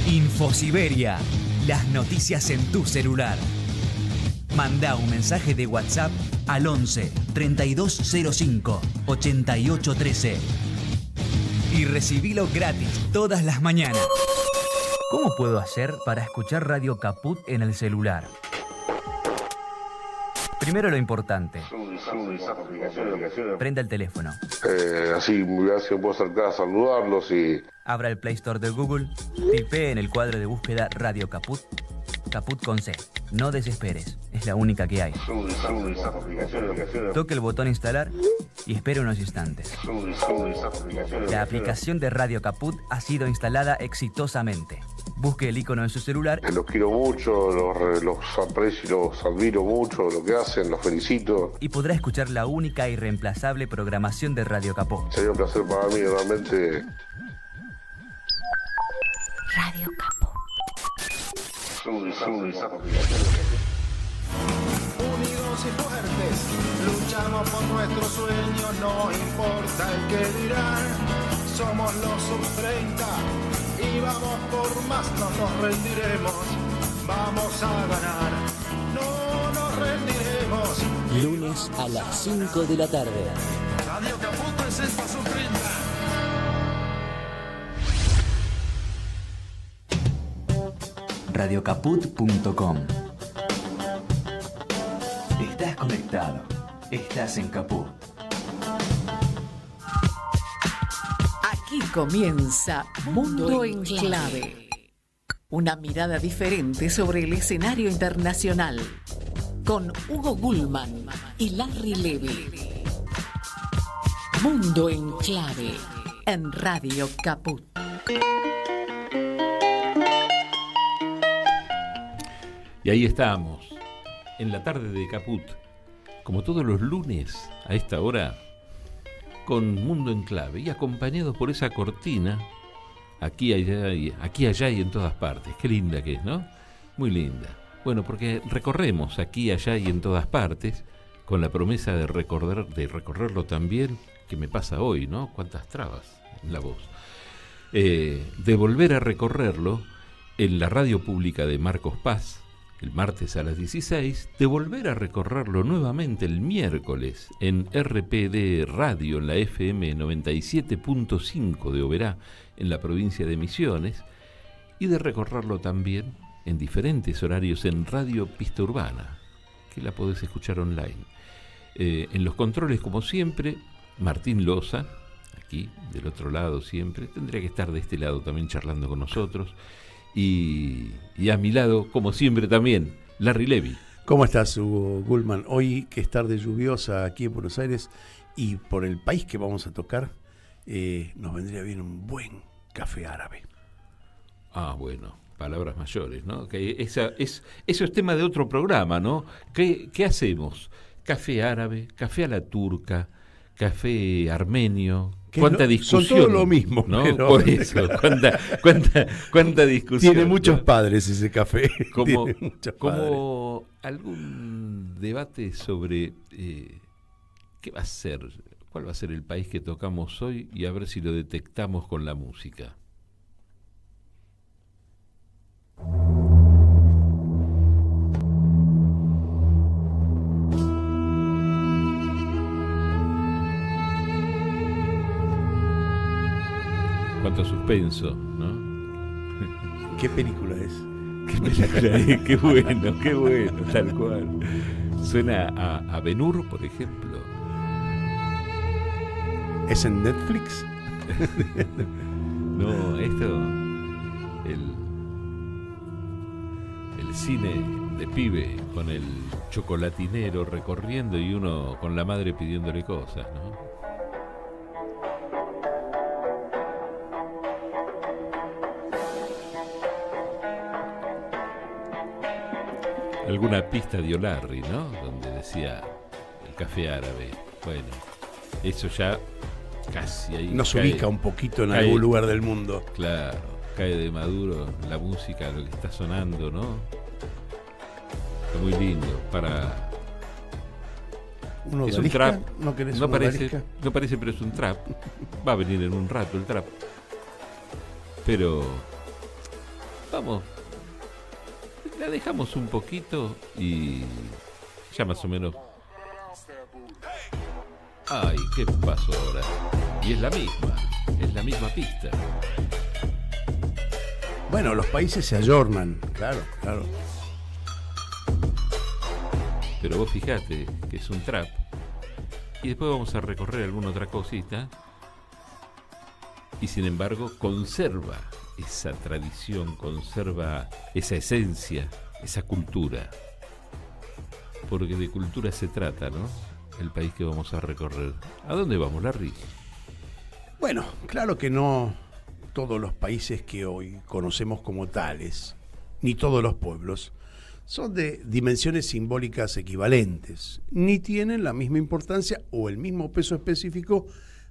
Infosiberia, las noticias en tu celular. Manda un mensaje de WhatsApp al 11 3205 8813 y recibilo gratis todas las mañanas. ¿Cómo puedo hacer para escuchar Radio Caput en el celular? Primero lo importante. Prenda el teléfono. Así puedo acercar a saludarlos y... Abra el Play Store de Google, tipee en el cuadro de búsqueda Radio Caput, Caput con C. No desesperes, es la única que hay. Toque el botón instalar y espere unos instantes. La aplicación de Radio Caput ha sido instalada exitosamente. Busque el icono en su celular. Los quiero mucho, los aprecio, los admiro mucho, lo que hacen, los felicito. Y podrá escuchar la única e irreemplazable programación de Radio Caput. Sería un placer para mí, realmente. Radio Caput. Unidos y fuertes, luchamos por nuestros sueños, no importa el que dirán. Somos los sub-30 y vamos por más, no nos rendiremos, vamos a ganar, no nos rendiremos. Lunes a las 5 de la tarde. Radio Caput presenta sub-30. Radiocaput.com. Estás conectado. Estás en Caput. Aquí comienza Mundo en Clave. Una mirada diferente sobre el escenario internacional. Con Hugo Gulman y Larry Levy. Mundo en Clave. En Radio Caput. Y ahí estamos, en la tarde de Caput, como todos los lunes a esta hora, con Mundo en Clave y acompañados por esa cortina, aquí, allá y en todas partes. Qué linda que es, ¿no? Muy linda. Bueno, porque recorremos aquí, allá y en todas partes, con la promesa de recorrerlo también, que me pasa hoy, ¿no? Cuántas trabas en la voz. De volver a recorrerlo en la radio pública de Marcos Paz, el martes a las 16, de volver a recorrerlo nuevamente el miércoles en RPD Radio, en la FM 97.5 de Oberá, en la provincia de Misiones, y de recorrerlo también en diferentes horarios en Radio Pista Urbana, que la podés escuchar online. En los controles, como siempre, Martín Loza, aquí, del otro lado siempre, tendría que estar de este lado también charlando con nosotros. Y a mi lado, como siempre también, Larry Levy. ¿Cómo estás, Hugo Gulman? Hoy, que es tarde lluviosa aquí en Buenos Aires, y por el país que vamos a tocar, nos vendría bien un buen café árabe. Ah, bueno, palabras mayores, ¿no? Que eso es tema de otro programa, ¿no? ¿Qué hacemos? Café árabe, café a la turca, café armenio. ¿Cuánta discusión? Son todo lo mismo, ¿no? Pero... Por eso, ¿cuánta discusión? Tiene muchos padres ese café. Como padres. Algún debate sobre qué va a ser, cuál va a ser el país que tocamos hoy y a ver si lo detectamos con la música. Cuánto suspenso, ¿no? ¿Qué película es? ¿Qué película es? Qué bueno, tal cual. Suena a Ben-Hur, por ejemplo. ¿Es en Netflix? No, esto... El cine de pibe con el chocolatinero recorriendo y uno con la madre pidiéndole cosas, ¿no? Alguna pista de Larry, ¿no? Donde decía el café árabe. Bueno, eso ya casi ahí nos cae, ubica un poquito en algún lugar del mundo. Claro, cae de maduro la música, lo que está sonando, ¿no? Está muy lindo para... Es un trap. No parece, pero es un trap. Va a venir en un rato el trap. Pero Vamos. La dejamos un poquito y ya más o menos. Ay, ¿qué pasó ahora? Y es la misma pista. Bueno, los países se ayornan, claro. Pero vos fijate que es un trap. Y después vamos a recorrer alguna otra cosita. Y sin embargo conserva esa tradición, conserva esa esencia, esa cultura. Porque de cultura se trata, ¿no? El país que vamos a recorrer. ¿A dónde vamos, Larry? Bueno, claro que no todos los países que hoy conocemos como tales, ni todos los pueblos, son de dimensiones simbólicas equivalentes, ni tienen la misma importancia o el mismo peso específico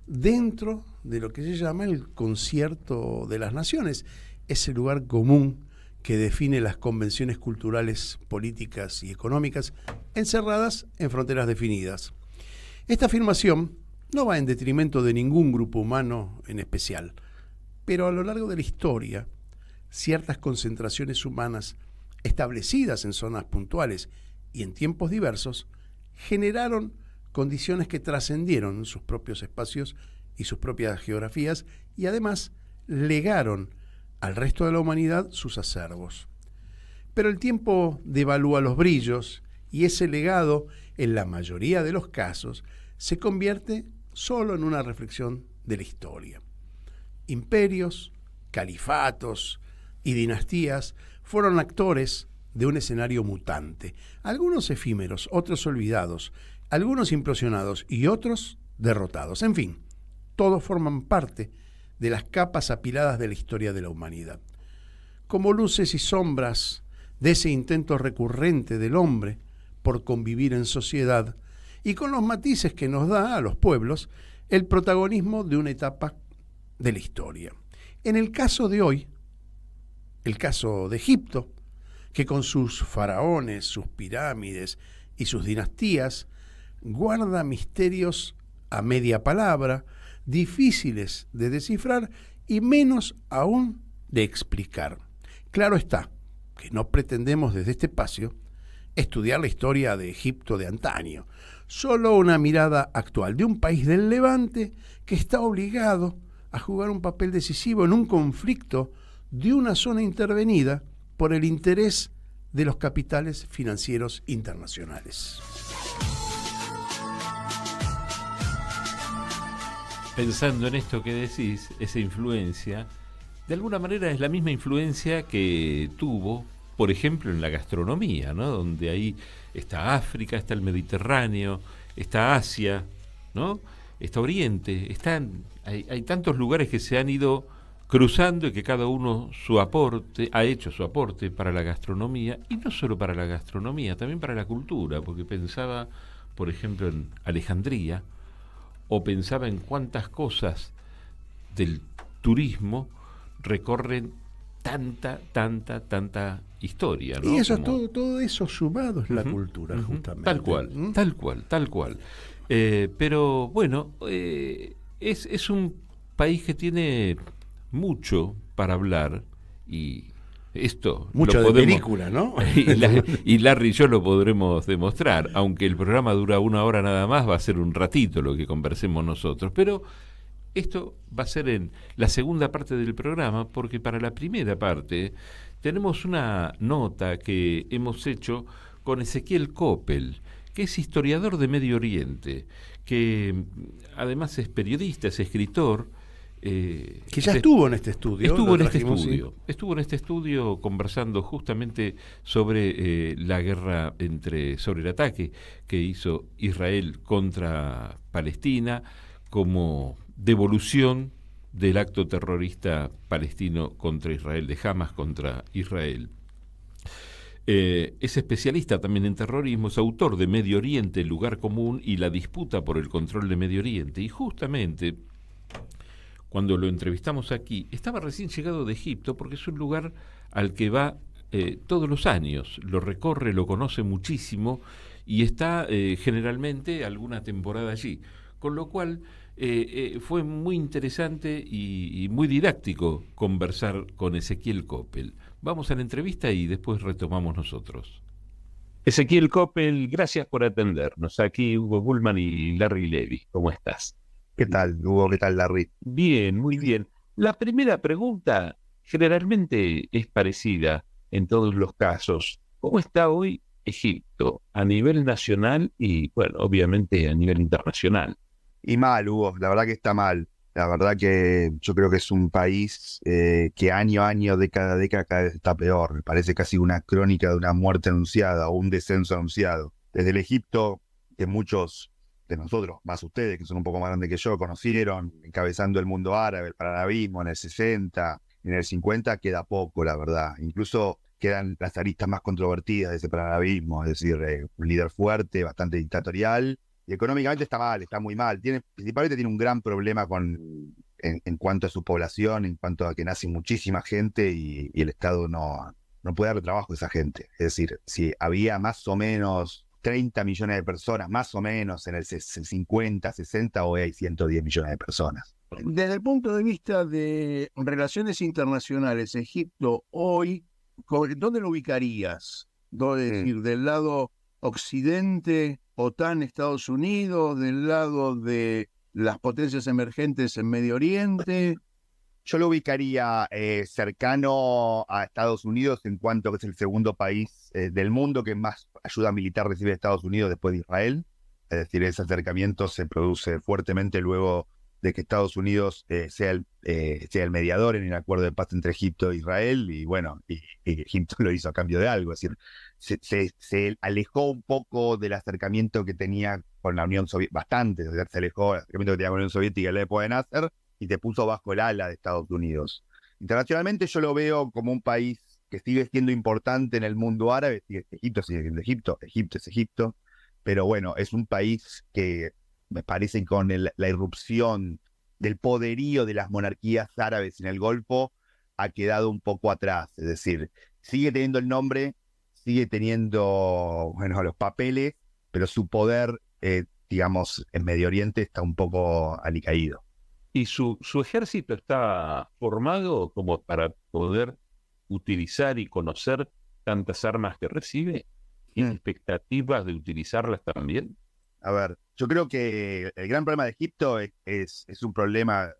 dentro de lo que se llama el concierto de las naciones, ese lugar común que define las convenciones culturales, políticas y económicas encerradas en fronteras definidas. Esta afirmación no va en detrimento de ningún grupo humano en especial, pero a lo largo de la historia, ciertas concentraciones humanas establecidas en zonas puntuales y en tiempos diversos, generaron condiciones que trascendieron sus propios espacios y sus propias geografías y además legaron al resto de la humanidad sus acervos. Pero el tiempo devalúa los brillos y ese legado, en la mayoría de los casos, se convierte solo en una reflexión de la historia. Imperios, califatos y dinastías fueron actores de un escenario mutante, algunos efímeros, otros olvidados, algunos implosionados y otros derrotados. En fin, todos forman parte de las capas apiladas de la historia de la humanidad. Como luces y sombras de ese intento recurrente del hombre por convivir en sociedad y con los matices que nos da a los pueblos el protagonismo de una etapa de la historia. En el caso de hoy, el caso de Egipto, que con sus faraones, sus pirámides y sus dinastías guarda misterios a media palabra, difíciles de descifrar y menos aún de explicar. Claro está que no pretendemos desde este espacio estudiar la historia de Egipto de antaño, solo una mirada actual de un país del Levante que está obligado a jugar un papel decisivo en un conflicto de una zona intervenida por el interés de los capitales financieros internacionales. Pensando en esto que decís, esa influencia, de alguna manera es la misma influencia que tuvo, por ejemplo, en la gastronomía, ¿no? Donde ahí está África, está el Mediterráneo, está Asia, ¿no? Está Oriente, hay tantos lugares que se han ido cruzando y que cada uno ha hecho su aporte para la gastronomía, y no solo para la gastronomía, también para la cultura, porque pensaba, por ejemplo, en Alejandría, o pensaba en cuántas cosas del turismo recorren tanta historia, ¿no? Y eso, todo eso sumado es la cultura, justamente. Tal cual. Pero bueno, es un país que tiene mucho para hablar, y esto mucho lo de podemos, película, ¿no? y Larry y yo lo podremos demostrar, aunque el programa dura 1 hora nada más, va a ser un ratito lo que conversemos nosotros, pero esto va a ser en la segunda parte del programa, porque para la primera parte tenemos una nota que hemos hecho con Ezequiel Coppel, que es historiador de Medio Oriente, que además es periodista, es escritor. Que ya estuvo en este estudio. Estuvo en este estudio conversando justamente sobre la guerra sobre el ataque que hizo Israel contra Palestina como devolución del acto terrorista palestino contra Israel, de Hamas contra Israel. Es especialista también en terrorismo, es autor de Medio Oriente, el lugar común y la disputa por el control de Medio Oriente, y justamente cuando lo entrevistamos aquí, estaba recién llegado de Egipto, porque es un lugar al que va todos los años, lo recorre, lo conoce muchísimo y está generalmente alguna temporada allí. Con lo cual Fue muy interesante y muy didáctico conversar con Ezequiel Coppel. Vamos a la entrevista y después retomamos nosotros. Ezequiel Coppel, gracias por atendernos. Aquí Hugo Bullman y Larry Levy. ¿Cómo estás? ¿Qué tal, Hugo? ¿Qué tal, Larry? Bien, muy bien. La primera pregunta generalmente es parecida en todos los casos. ¿Cómo está hoy Egipto a nivel nacional y, bueno, obviamente a nivel internacional? Y mal, Hugo, la verdad que está mal. La verdad que yo creo que es un país que año a año, década a década, cada vez está peor. Me parece casi una crónica de una muerte anunciada o un descenso anunciado. Desde el Egipto, que muchos de nosotros, más ustedes, que son un poco más grandes que yo, conocieron, encabezando el mundo árabe, el panarabismo en el 60, en el 50, queda poco, la verdad. Incluso quedan las aristas más controvertidas de ese panarabismo, es decir, un líder fuerte, bastante dictatorial, y económicamente está mal, está muy mal. Principalmente tiene un gran problema en cuanto a su población, en cuanto a que nace muchísima gente y el Estado no puede darle trabajo a esa gente. Es decir, si había más o menos 30 millones de personas, más o menos en el 50, 60, hoy hay 110 millones de personas. Desde el punto de vista de relaciones internacionales, Egipto hoy, ¿dónde lo ubicarías? Es decir, del lado occidente, OTAN, Estados Unidos, del lado de las potencias emergentes en Medio Oriente. Yo lo ubicaría cercano a Estados Unidos en cuanto que es el segundo país del mundo que más ayuda militar recibe de Estados Unidos después de Israel. Es decir, ese acercamiento se produce fuertemente luego de que Estados Unidos sea el mediador en el acuerdo de paz entre Egipto e Israel, y bueno, y Egipto lo hizo a cambio de algo. Es decir, se alejó un poco del acercamiento que tenía con la Unión Soviética, bastante, se alejó del acercamiento que tenía con la Unión Soviética en la época de Nasser, y te puso bajo el ala de Estados Unidos. Internacionalmente yo lo veo como un país que sigue siendo importante en el mundo árabe. Egipto sigue siendo Egipto, Egipto es Egipto, pero bueno, es un país que me parece con la irrupción del poderío de las monarquías árabes en el Golfo ha quedado un poco atrás. Es decir, sigue teniendo el nombre, sigue teniendo, bueno, los papeles, pero su poder, digamos, en Medio Oriente está un poco alicaído. ¿Y su ejército está formado como para poder utilizar y conocer tantas armas que recibe? ¿Tiene expectativas de utilizarlas también? A ver, yo creo que el gran problema de Egipto es un problema,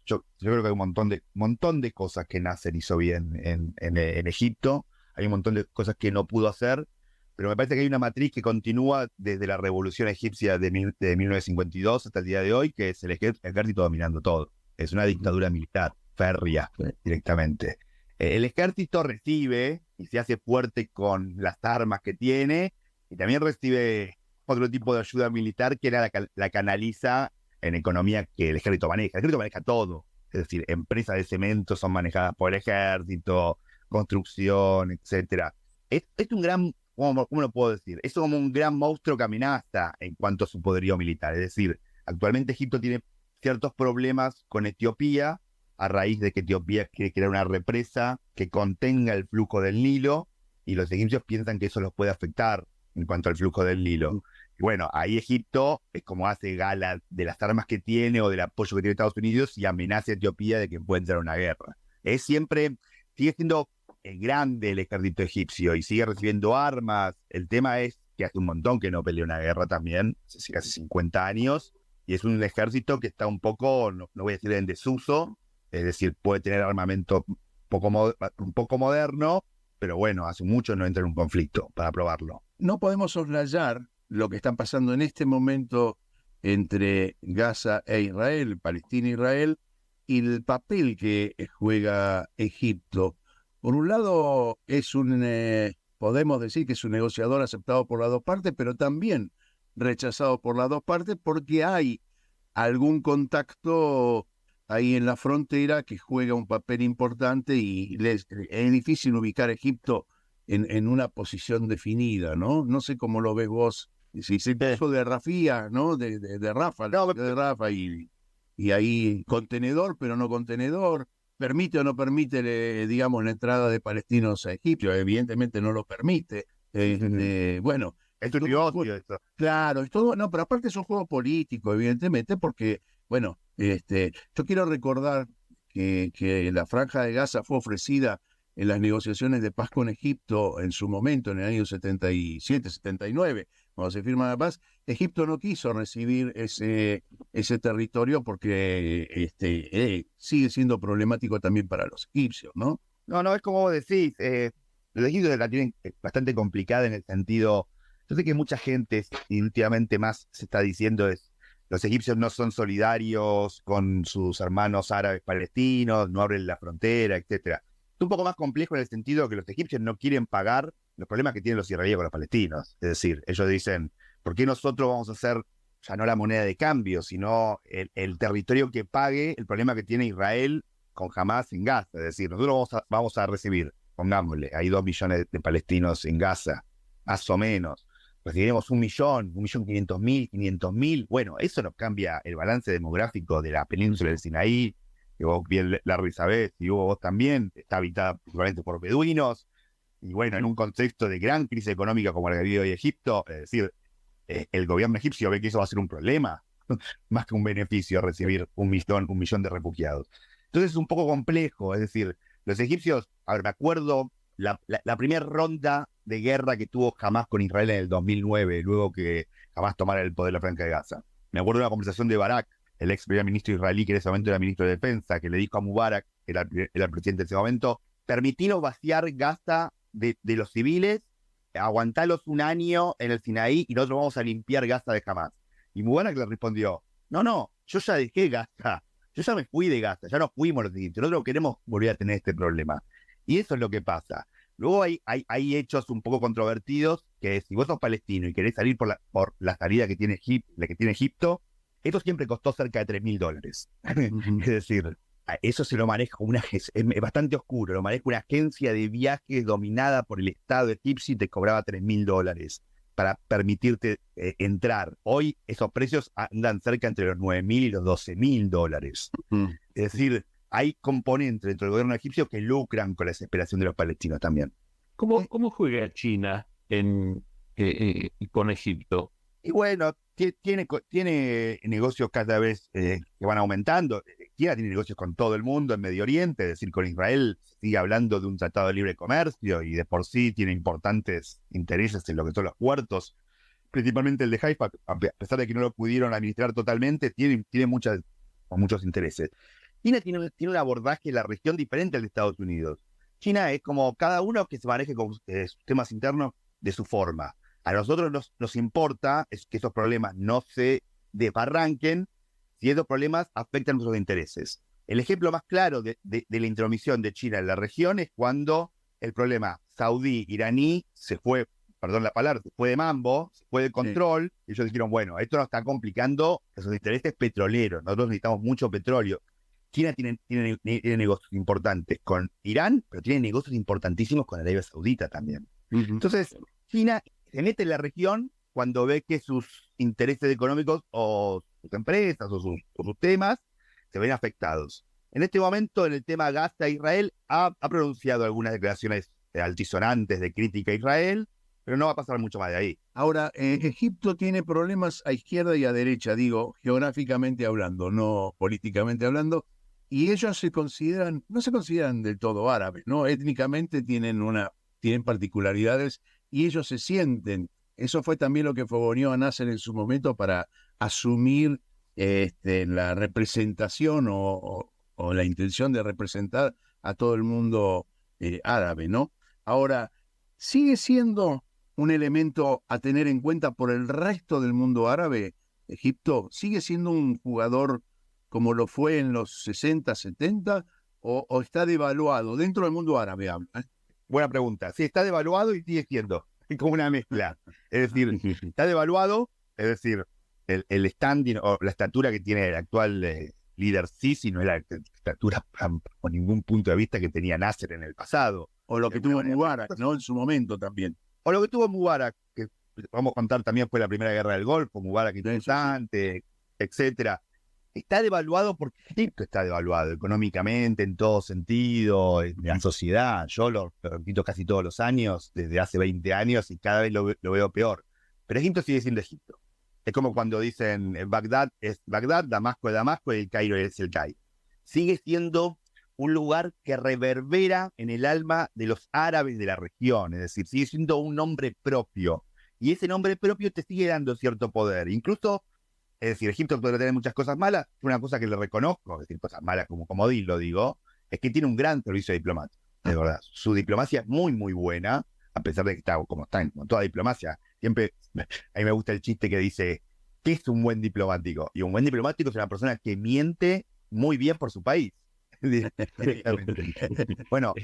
yo creo que hay un montón de cosas que Nasser hizo bien en Egipto, hay un montón de cosas que no pudo hacer, pero me parece que hay una matriz que continúa desde la revolución egipcia de 1952 hasta el día de hoy, que es el ejército dominando todo. Es una dictadura militar, férrea, directamente. El ejército recibe y se hace fuerte con las armas que tiene, y también recibe otro tipo de ayuda militar que la canaliza en economía que el ejército maneja. El ejército maneja todo. Es decir, empresas de cemento son manejadas por el ejército, construcción, etcétera. Es un gran, ¿cómo lo puedo decir? Es como un gran monstruo que amenaza en cuanto a su poderío militar. Es decir, actualmente Egipto tiene ciertos problemas con Etiopía, a raíz de que Etiopía quiere crear una represa que contenga el flujo del Nilo, y los egipcios piensan que eso los puede afectar en cuanto al flujo del Nilo. Y bueno, ahí Egipto es como hace gala de las armas que tiene o del apoyo que tiene Estados Unidos y amenaza a Etiopía de que puede entrar a una guerra. Sigue siendo grande el ejército egipcio y sigue recibiendo armas. El tema es que hace un montón que no pelea una guerra también, casi 50 años, y es un ejército que está un poco, no voy a decir en desuso, es decir, puede tener armamento un poco moderno, pero bueno, hace mucho no entra en un conflicto para probarlo. No podemos soslayar lo que está pasando en este momento entre Gaza e Israel, Palestina e Israel, y el papel que juega Egipto. Por un lado, podemos decir que es un negociador aceptado por las dos partes, pero también rechazado por las dos partes porque hay algún contacto ahí en la frontera que juega un papel importante y es difícil ubicar a Egipto en una posición definida, ¿no? No sé cómo lo ves vos. Si se puso de Rafía, ¿no? De Rafa, no, de Rafa y ahí contenedor, pero no contenedor. ¿Permite o no permite, digamos, la entrada de palestinos a Egipto? Evidentemente no lo permite. Bueno, esto es negocio, esto. Claro, es todo, no, pero aparte es un juego político, evidentemente, porque Bueno, yo quiero recordar que la Franja de Gaza fue ofrecida en las negociaciones de paz con Egipto en su momento, en el año 77, 79, cuando se firma la paz. Egipto no quiso recibir ese territorio porque sigue siendo problemático también para los egipcios, ¿no? No, es como vos decís, los egipcios la tienen bastante complicada en el sentido, yo sé que mucha gente, y últimamente más se está diciendo, los egipcios no son solidarios con sus hermanos árabes palestinos, no abren la frontera, etcétera. Es un poco más complejo en el sentido que los egipcios no quieren pagar los problemas que tienen los israelíes con los palestinos. Es decir, ellos dicen, ¿por qué nosotros vamos a hacer ya no la moneda de cambio, sino el territorio que pague el problema que tiene Israel con Hamás en Gaza? Es decir, nosotros vamos a recibir, pongámosle, hay 2 millones de palestinos en Gaza, más o menos. Recibiremos 1.500.000, 500.000. Bueno, eso nos cambia el balance demográfico de la península del Sinaí, que vos bien, Larry, sabés, y Hugo, vos también, está habitada principalmente por beduinos, y bueno, en un contexto de gran crisis económica como la que vive hoy Egipto, es decir, el gobierno egipcio ve que eso va a ser un problema, más que un beneficio recibir un millón de refugiados. Entonces es un poco complejo, es decir, los egipcios, a ver, me acuerdo la primera ronda de guerra que tuvo Hamás con Israel en el 2009, luego que Hamás tomara el poder de la Franja de Gaza. Me acuerdo de una conversación de Barak, el ex primer ministro israelí, que en ese momento era ministro de Defensa, que le dijo a Mubarak, era el presidente de ese momento, permitinos vaciar Gaza de los civiles, aguantalos un año en el Sinaí y nosotros vamos a limpiar Gaza de Hamás. Y Mubarak le respondió, no, yo ya dejé Gaza, yo ya me fui de Gaza, ya nos fuimos los egipcios, nosotros no queremos volver a tener este problema. Y eso es lo que pasa. Luego hay hechos un poco controvertidos, que si vos sos palestino y querés salir por la salida que tiene Egipto, eso siempre costó cerca de $3.000. Es decir, eso se lo maneja es bastante oscuro, lo maneja una agencia de viajes dominada por el Estado egipcio y te cobraba $3.000 para permitirte entrar. Hoy esos precios andan cerca entre los $9.000 y los $12.000. Es decir, hay componentes dentro del gobierno egipcio que lucran con la desesperación de los palestinos también. ¿Cómo juega China con Egipto? Y bueno, tiene negocios cada vez que van aumentando. China tiene negocios con todo el mundo en Medio Oriente, es decir, con Israel sigue hablando de un tratado de libre comercio y de por sí tiene importantes intereses en lo que son los puertos, principalmente el de Haifa, a pesar de que no lo pudieron administrar totalmente, tiene muchos intereses. China tiene un abordaje en la región diferente al de Estados Unidos. China es como cada uno que se maneje con sus temas internos de su forma. A nosotros nos importa que esos problemas no se desbarranquen si esos problemas afectan nuestros intereses. El ejemplo más claro de la intromisión de China en la región es cuando el problema saudí-iraní se fue, perdón la palabra, se fue de mambo, se fue de control, y ellos dijeron, bueno, esto nos está complicando esos intereses petroleros, nosotros necesitamos mucho petróleo. China tiene negocios importantes con Irán, pero tiene negocios importantísimos con Arabia Saudita también. Entonces, China se mete en la región cuando ve que sus intereses económicos o sus empresas o sus temas se ven afectados. En este momento, en el tema Gaza-Israel, ha pronunciado algunas declaraciones altisonantes de crítica a Israel, pero no va a pasar mucho más de ahí. Ahora, Egipto tiene problemas a izquierda y a derecha, digo, geográficamente hablando, no políticamente hablando, y ellos no se consideran del todo árabes, ¿no? Étnicamente tienen particularidades y ellos se sienten. Eso fue también lo que fogoneó a Nasser en su momento para asumir la representación o la intención de representar a todo el mundo árabe, ¿no? Ahora, sigue siendo un elemento a tener en cuenta por el resto del mundo árabe. Egipto sigue siendo un jugador como lo fue en los 60, 70, o está devaluado dentro del mundo árabe. Buena pregunta. Sí, está devaluado y sigue siendo como una mezcla. Es decir, está devaluado, es decir, el standing o la estatura que tiene el actual líder Sisi no es la estatura por ningún punto de vista que tenía Nasser en el pasado. O lo que tuvo Mubarak, ¿no? En su momento también. O lo que tuvo Mubarak, que vamos a contar también fue la primera guerra del Golfo, Mubarak interesante, etcétera. Está devaluado porque Egipto está devaluado económicamente, en todo sentido, en la sociedad. Yo lo repito casi todos los años, desde hace 20 años, y cada vez lo veo peor. Pero Egipto sigue siendo Egipto. Es como cuando dicen Bagdad es Bagdad, Damasco es Damasco y el Cairo es el Cairo. Sigue siendo un lugar que reverbera en el alma de los árabes de la región, es decir, sigue siendo un nombre propio. Y ese nombre propio te sigue dando cierto poder. Incluso, es decir, Egipto podrá tener muchas cosas malas, una cosa que le reconozco, es decir, cosas malas como comodín, lo digo, es que tiene un gran servicio diplomático, de verdad. Su diplomacia es muy, muy buena, a pesar de que está como toda diplomacia. Siempre, a mí me gusta el chiste que dice, ¿qué es un buen diplomático? Y un buen diplomático es una persona que miente muy bien por su país. Bueno,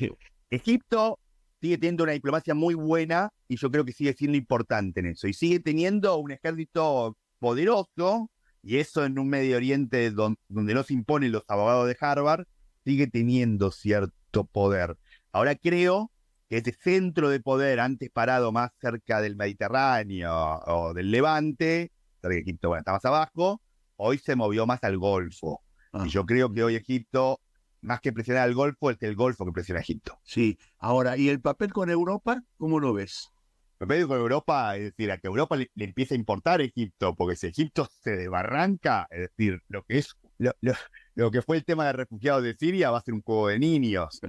Egipto sigue teniendo una diplomacia muy buena y yo creo que sigue siendo importante en eso. Y sigue teniendo un ejército poderoso, y eso en un Medio Oriente donde no se imponen los abogados de Harvard, sigue teniendo cierto poder. Ahora creo que ese centro de poder, antes parado más cerca del Mediterráneo o del Levante, cerca de Egipto, bueno, está más abajo, hoy se movió más al Golfo. Y yo creo que hoy Egipto, más que presionar al Golfo, es el Golfo que presiona a Egipto. Sí. Ahora, ¿y el papel con Europa? ¿Cómo lo ves? El papel con Europa, es decir, a que Europa le empiece a importar a Egipto, porque si Egipto se desbarranca, es decir, lo que fue el tema de refugiados de Siria va a ser un juego de niños.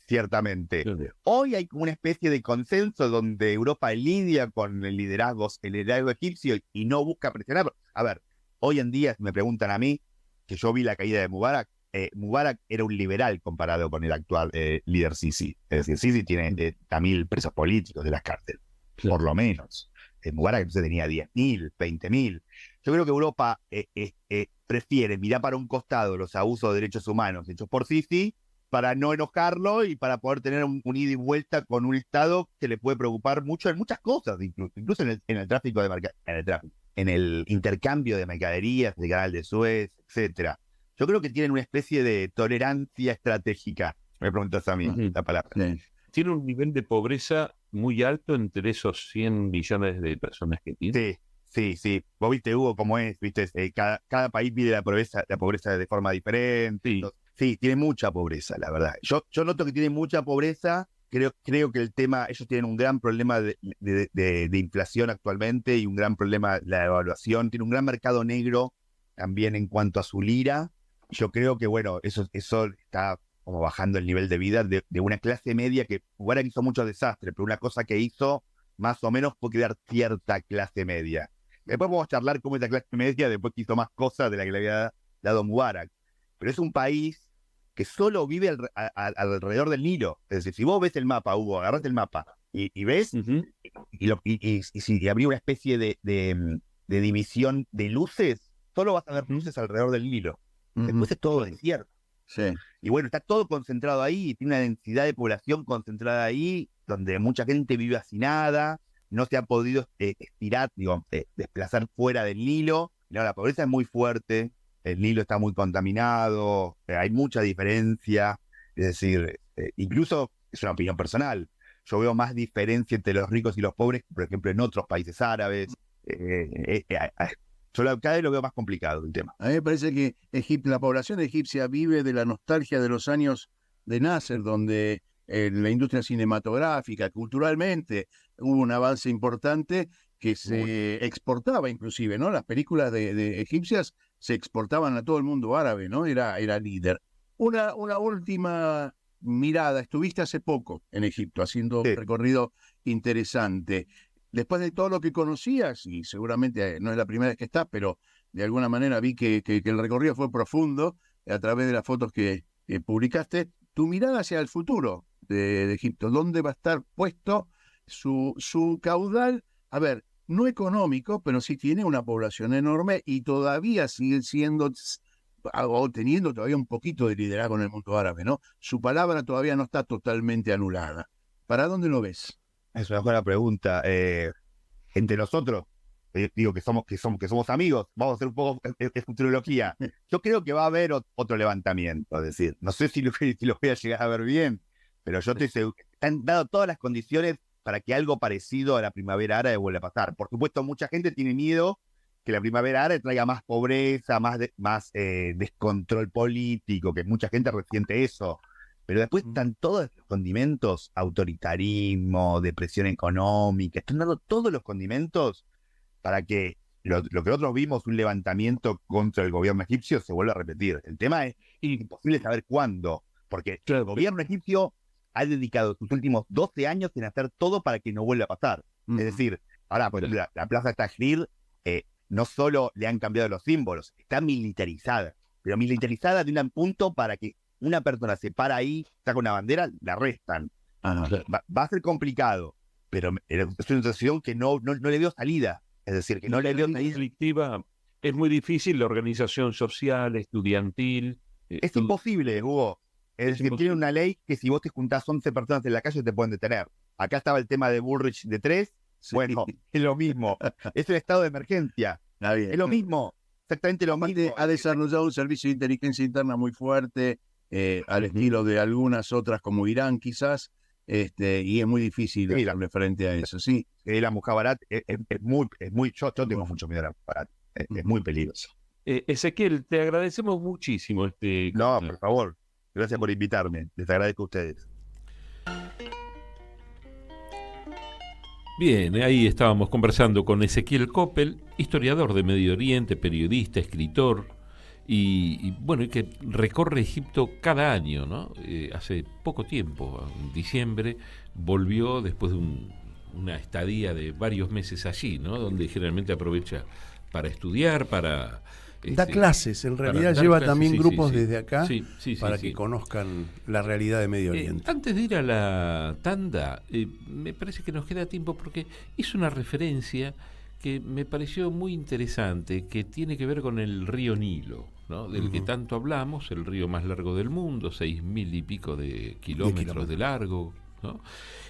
Ciertamente. Hoy hay como una especie de consenso donde Europa lidia con el liderazgo egipcio y no busca presionar. A ver, hoy en día, me preguntan a mí, que yo vi la caída de Mubarak, Mubarak era un liberal comparado con el actual líder Sisi. Es decir, Sisi tiene 30.000 presos políticos de las cárceles, por lo menos. Mubarak entonces tenía 10.000, 20.000. Yo creo que Europa prefiere mirar para un costado los abusos de derechos humanos hechos por Sisi para no enojarlo y para poder tener un ida y vuelta con un Estado que le puede preocupar mucho en muchas cosas, incluso en el tráfico de en el intercambio de mercaderías, el canal de Suez, etcétera. Yo creo que tienen una especie de tolerancia estratégica. Me preguntas a mí la palabra. Sí. Tiene un nivel de pobreza muy alto entre esos 100 millones de personas que tiene. Sí. Vos viste, Hugo, cómo es, viste, cada país vive la pobreza de forma diferente. Sí, tiene mucha pobreza, la verdad. Yo noto que tiene mucha pobreza. Creo que el tema, ellos tienen un gran problema de inflación actualmente y un gran problema la devaluación. Tiene un gran mercado negro también en cuanto a su lira. Yo creo que, bueno, eso está como bajando el nivel de vida de una clase media que Mubarak hizo mucho desastre, pero una cosa que hizo más o menos fue crear cierta clase media. Después podemos charlar cómo esa clase media después que hizo más cosas de la que le había dado Mubarak. Pero es un país que solo vive alrededor del Nilo. Es decir, si vos ves el mapa, Hugo, agarrás el mapa y ves, y si abrí una especie de división de luces, solo vas a ver luces alrededor del Nilo. Después es todo desierto. Sí. Y bueno, está todo concentrado ahí, tiene una densidad de población concentrada ahí, donde mucha gente vive hacinada, no se ha podido desplazar fuera del Nilo. No, la pobreza es muy fuerte, el Nilo está muy contaminado, hay mucha diferencia, es decir, incluso es una opinión personal, yo veo más diferencia entre los ricos y los pobres, por ejemplo, en otros países árabes. Yo cada vez lo veo más complicado el tema. A mí me parece que la población egipcia vive de la nostalgia de los años de Nasser, donde la industria cinematográfica, culturalmente, hubo un avance importante que se exportaba inclusive, ¿no? Las películas de egipcias se exportaban a todo el mundo árabe, ¿no? Era líder. Una última mirada. Estuviste hace poco en Egipto haciendo un recorrido interesante. Después de todo lo que conocías, y seguramente no es la primera vez que estás, pero de alguna manera vi que el recorrido fue profundo a través de las fotos que publicaste. Tu mirada hacia el futuro de Egipto, ¿dónde va a estar puesto su caudal? A ver, no económico, pero sí tiene una población enorme y todavía sigue siendo, o teniendo todavía un poquito de liderazgo en el mundo árabe, ¿no? Su palabra todavía no está totalmente anulada. ¿Para dónde lo ves? Es una buena pregunta. Entre nosotros, digo que somos amigos, vamos a hacer un poco de futurología. Yo creo que va a haber otro levantamiento, es decir, no sé si lo voy a llegar a ver bien, pero yo estoy seguro que han dado todas las condiciones para que algo parecido a la primavera árabe vuelva a pasar. Por supuesto, mucha gente tiene miedo que la primavera árabe traiga más pobreza, más descontrol político, que mucha gente resiente eso. Pero después están todos los condimentos, autoritarismo, depresión económica, están dando todos los condimentos para que lo que nosotros vimos, un levantamiento contra el gobierno egipcio, se vuelve a repetir. El tema es imposible saber cuándo, porque el gobierno egipcio ha dedicado sus últimos 12 años en hacer todo para que no vuelva a pasar. Es decir, ahora, por ejemplo, la plaza Tahrir, no solo le han cambiado los símbolos, está militarizada, pero militarizada de un punto para que una persona se para ahí, saca una bandera, la arrestan. Va a ser complicado, pero es una situación que no le dio salida. Es decir, que no le dio salida. Conflictiva, es muy difícil la organización social, estudiantil. Es imposible, Hugo. Es decir, tiene una ley que si vos te juntás 11 personas en la calle te pueden detener. Acá estaba el tema de Bullrich de 3. Sí. Bueno, es lo mismo. Es un estado de emergencia. Es lo mismo. Exactamente lo mismo. Ha desarrollado un servicio de inteligencia interna muy fuerte, al estilo de algunas otras como Irán quizás, y es muy difícil darle frente a eso. Sí. La Mukhabarat es muy yo tengo mucho miedo a la Mukhabarat. Es muy peligroso. Ezequiel, te agradecemos muchísimo. No, por favor. Gracias por invitarme. Les agradezco a ustedes. Bien, ahí estábamos conversando con Ezequiel Coppel, historiador de Medio Oriente, periodista, escritor, y que recorre Egipto cada año, ¿no? Hace poco tiempo, en diciembre, volvió después de una estadía de varios meses allí, ¿no? Donde generalmente aprovecha para estudiar, para... Da clases, en realidad lleva también grupos desde acá para que conozcan la realidad de Medio Oriente. Antes de ir a la tanda, me parece que nos queda tiempo porque hizo una referencia que me pareció muy interesante, que tiene que ver con el río Nilo, ¿no? Del que tanto hablamos, el río más largo del mundo, 6.000 y pico de kilómetros de largo, ¿no?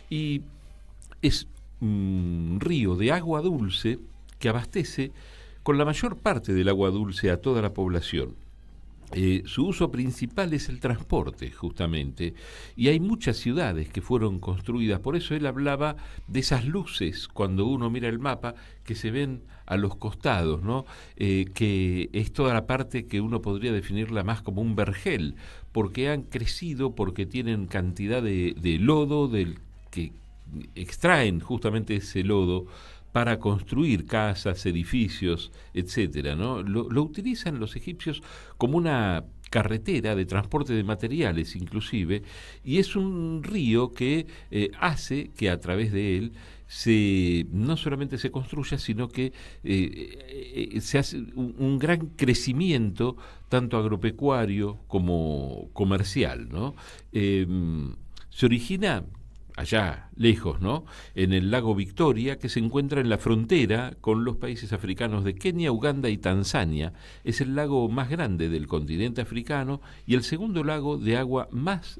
Y es un río de agua dulce que abastece con la mayor parte del agua dulce a toda la población. Su uso principal es el transporte, justamente, y hay muchas ciudades que fueron construidas, por eso él hablaba de esas luces, cuando uno mira el mapa, que se ven a los costados, ¿no? Que es toda la parte que uno podría definirla más como un vergel, porque han crecido, porque tienen cantidad de lodo, que extraen justamente ese lodo para construir casas, edificios, etcétera, ¿no? Lo utilizan los egipcios como una carretera de transporte de materiales, inclusive, y es un río que hace que a través de él no solamente se construya, sino que se hace un gran crecimiento, tanto agropecuario como comercial, ¿no? Se origina allá lejos, ¿no? En el lago Victoria, que se encuentra en la frontera con los países africanos de Kenia, Uganda y Tanzania. Es el lago más grande del continente africano y el segundo lago de agua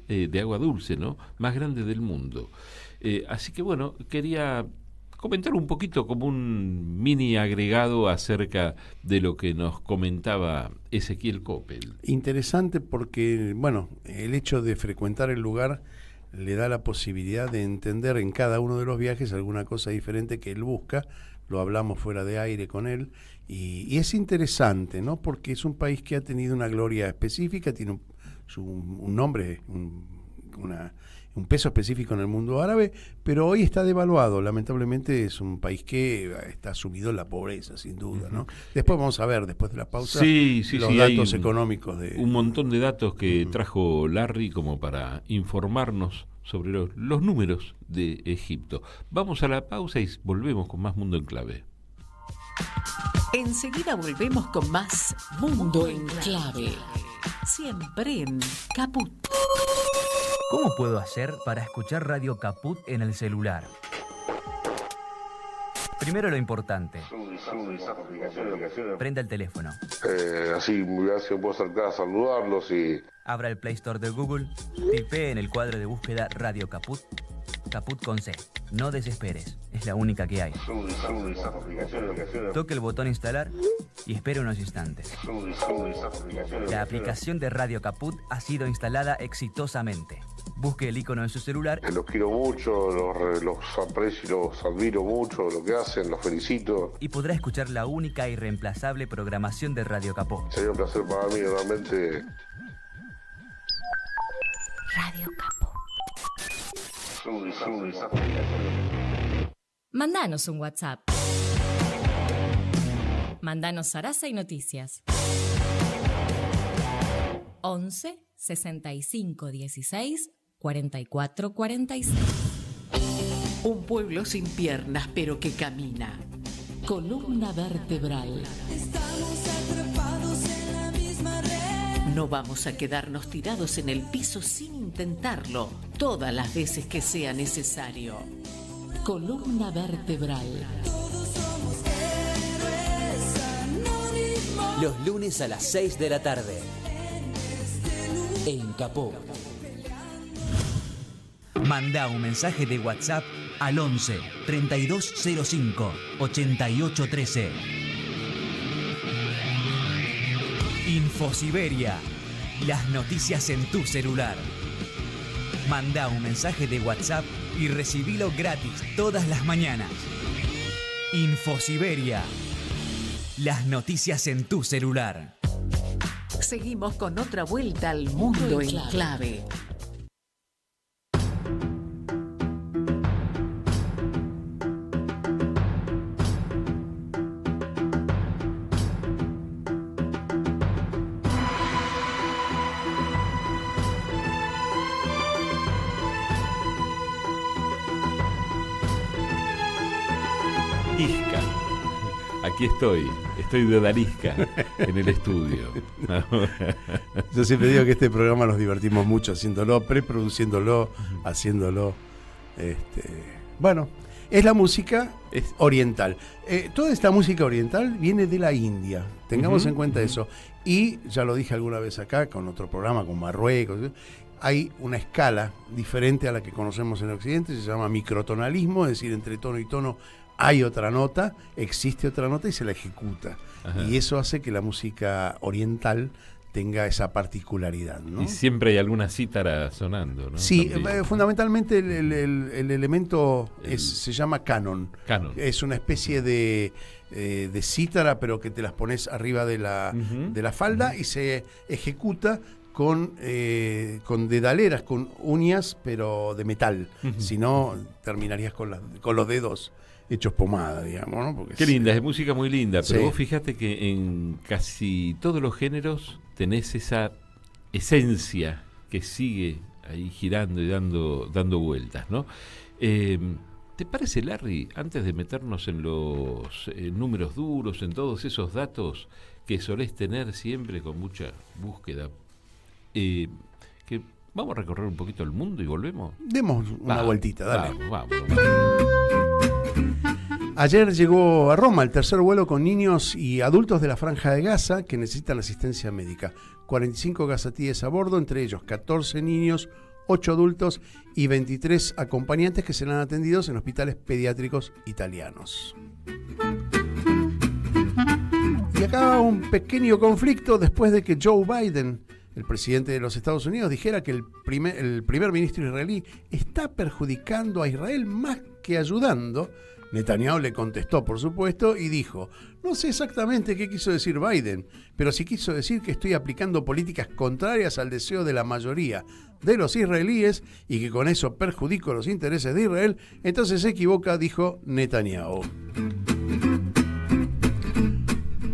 de agua dulce, ¿no? Más grande del mundo. Así que bueno, quería comentar un poquito como un mini agregado acerca de lo que nos comentaba Ezequiel Coppel. Interesante porque, bueno, el hecho de frecuentar el lugar le da la posibilidad de entender en cada uno de los viajes alguna cosa diferente que él busca. Lo hablamos fuera de aire con él y es interesante, ¿no? Porque es un país que ha tenido una gloria específica, tiene un nombre, un peso específico en el mundo árabe, pero hoy está devaluado. Lamentablemente es un país que está sumido en la pobreza, sin duda, ¿no? Después vamos a ver, después de la pausa, los datos económicos de... Un montón de datos que trajo Larry como para informarnos sobre los números de Egipto. Vamos a la pausa y volvemos con más Mundo en Clave. Enseguida volvemos con más Mundo en Clave. Siempre en Caput. ¿Cómo puedo hacer para escuchar Radio Caput en el celular? Primero lo importante. Prenda el teléfono. Así puedo acercar a saludarlos y... Abra el Play Store de Google, tipee en el cuadro de búsqueda Radio Caput, Caput con C. No desesperes, es la única que hay. Toque el botón instalar y espere unos instantes. La aplicación de Radio Caput ha sido instalada exitosamente. Busque el icono en su celular. Los quiero mucho, los aprecio y los admiro mucho, lo que hacen, los felicito. Y podrá escuchar la única y irreemplazable programación de Radio Caput. Sería un placer para mí, realmente. Radio Caput. Mandanos un WhatsApp. Mandanos zaraza y noticias. 11 65 16 44 46. Un pueblo sin piernas pero que camina. Columna vertebral. Estamos atrapados en la misma red. No vamos a quedarnos tirados en el piso sin intentarlo todas las veces que sea necesario. Columna vertebral. Todos somos héroes anónimos. Los lunes a las 6 de la tarde. En Capó. Manda un mensaje de WhatsApp al 11 3205 8813. Infosiberia. Las noticias en tu celular. Manda un mensaje de WhatsApp y recibilo gratis todas las mañanas. Infosiberia. Las noticias en tu celular. Seguimos con otra vuelta al mundo en clave. Isca. Aquí estoy de odalisca en el estudio. Yo siempre digo que este programa nos divertimos mucho haciéndolo, preproduciéndolo, haciéndolo. Bueno, es la música oriental. Toda esta música oriental viene de la India, tengamos en cuenta eso. Y ya lo dije alguna vez acá, con otro programa, con Marruecos, hay una escala diferente a la que conocemos en Occidente, se llama microtonalismo, es decir, entre tono y tono hay otra nota, existe otra nota y se la ejecuta. Ajá. Y eso hace que la música oriental tenga esa particularidad, ¿no? Y siempre hay alguna cítara sonando, ¿no? Sí, fundamentalmente el elemento se llama canon. Es una especie de cítara, pero que te las pones arriba de la falda y se ejecuta con dedaleras, con uñas, pero de metal. Si no, terminarías con los dedos hechos pomada, digamos, ¿no? Porque qué linda, es música muy linda, pero vos fíjate que en casi todos los géneros tenés esa esencia que sigue ahí girando y dando vueltas, ¿no? ¿Te parece, Larry, antes de meternos en los números duros, en todos esos datos que solés tener siempre con mucha búsqueda, que vamos a recorrer un poquito el mundo y volvemos? Demos una vueltita, dale. Vamos. Ayer llegó a Roma el tercer vuelo con niños y adultos de la Franja de Gaza que necesitan asistencia médica. 45 gazatíes a bordo, entre ellos 14 niños, 8 adultos y 23 acompañantes que serán atendidos en hospitales pediátricos italianos. Y acá un pequeño conflicto después de que Joe Biden, el presidente de los Estados Unidos, dijera que el primer ministro israelí está perjudicando a Israel más que ayudando. Netanyahu le contestó, por supuesto, y dijo: no sé exactamente qué quiso decir Biden, pero si quiso decir que estoy aplicando políticas contrarias al deseo de la mayoría de los israelíes y que con eso perjudico los intereses de Israel, entonces se equivoca, dijo Netanyahu.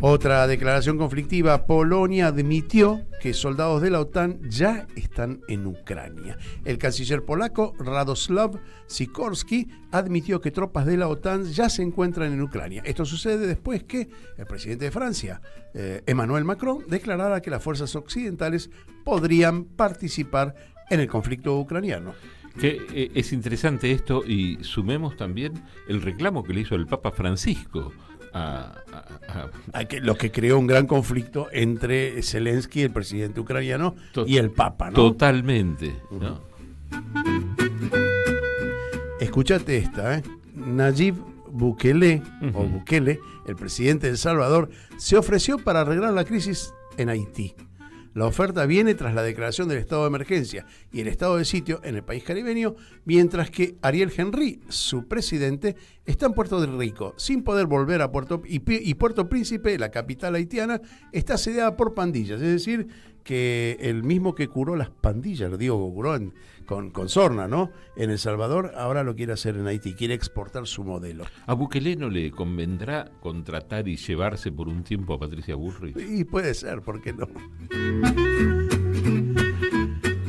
Otra declaración conflictiva: Polonia admitió que soldados de la OTAN ya están en Ucrania. El canciller polaco Radoslav Sikorski admitió que tropas de la OTAN ya se encuentran en Ucrania. Esto sucede después que el presidente de Francia, Emmanuel Macron, declarara que las fuerzas occidentales podrían participar en el conflicto ucraniano. Que es interesante esto, y sumemos también el reclamo que le hizo el Papa Francisco lo que creó un gran conflicto entre Zelensky, el presidente ucraniano, y el Papa, ¿no? Totalmente, ¿no? Escúchate esta, Nayib Bukele, o Bukele, el presidente de El Salvador, se ofreció para arreglar la crisis en Haití. La oferta viene tras la declaración del estado de emergencia y el estado de sitio en el país caribeño, mientras que Ariel Henry, su presidente, está en Puerto Rico, sin poder volver a Puerto Príncipe, la capital haitiana, está asediada por pandillas, es decir, que el mismo que curó las pandillas, lo digo, curó con sorna, ¿no? En El Salvador, ahora lo quiere hacer en Haití, quiere exportar su modelo. ¿A Bukele no le convendrá contratar y llevarse por un tiempo a Patricia Bullrich? Y puede ser, ¿por qué no?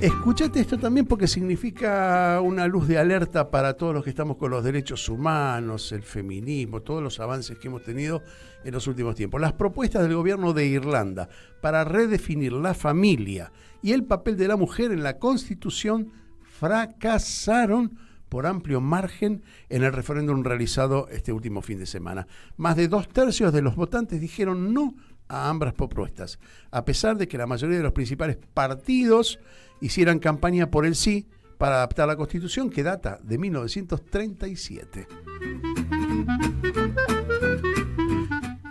Escúchate esto también porque significa una luz de alerta para todos los que estamos con los derechos humanos, el feminismo, todos los avances que hemos tenido en los últimos tiempos. Las propuestas del gobierno de Irlanda para redefinir la familia y el papel de la mujer en la Constitución fracasaron por amplio margen en el referéndum realizado este último fin de semana. Más de 2/3 de los votantes dijeron no a ambas propuestas, a pesar de que la mayoría de los principales partidos hicieran campaña por el sí para adaptar la Constitución, que data de 1937.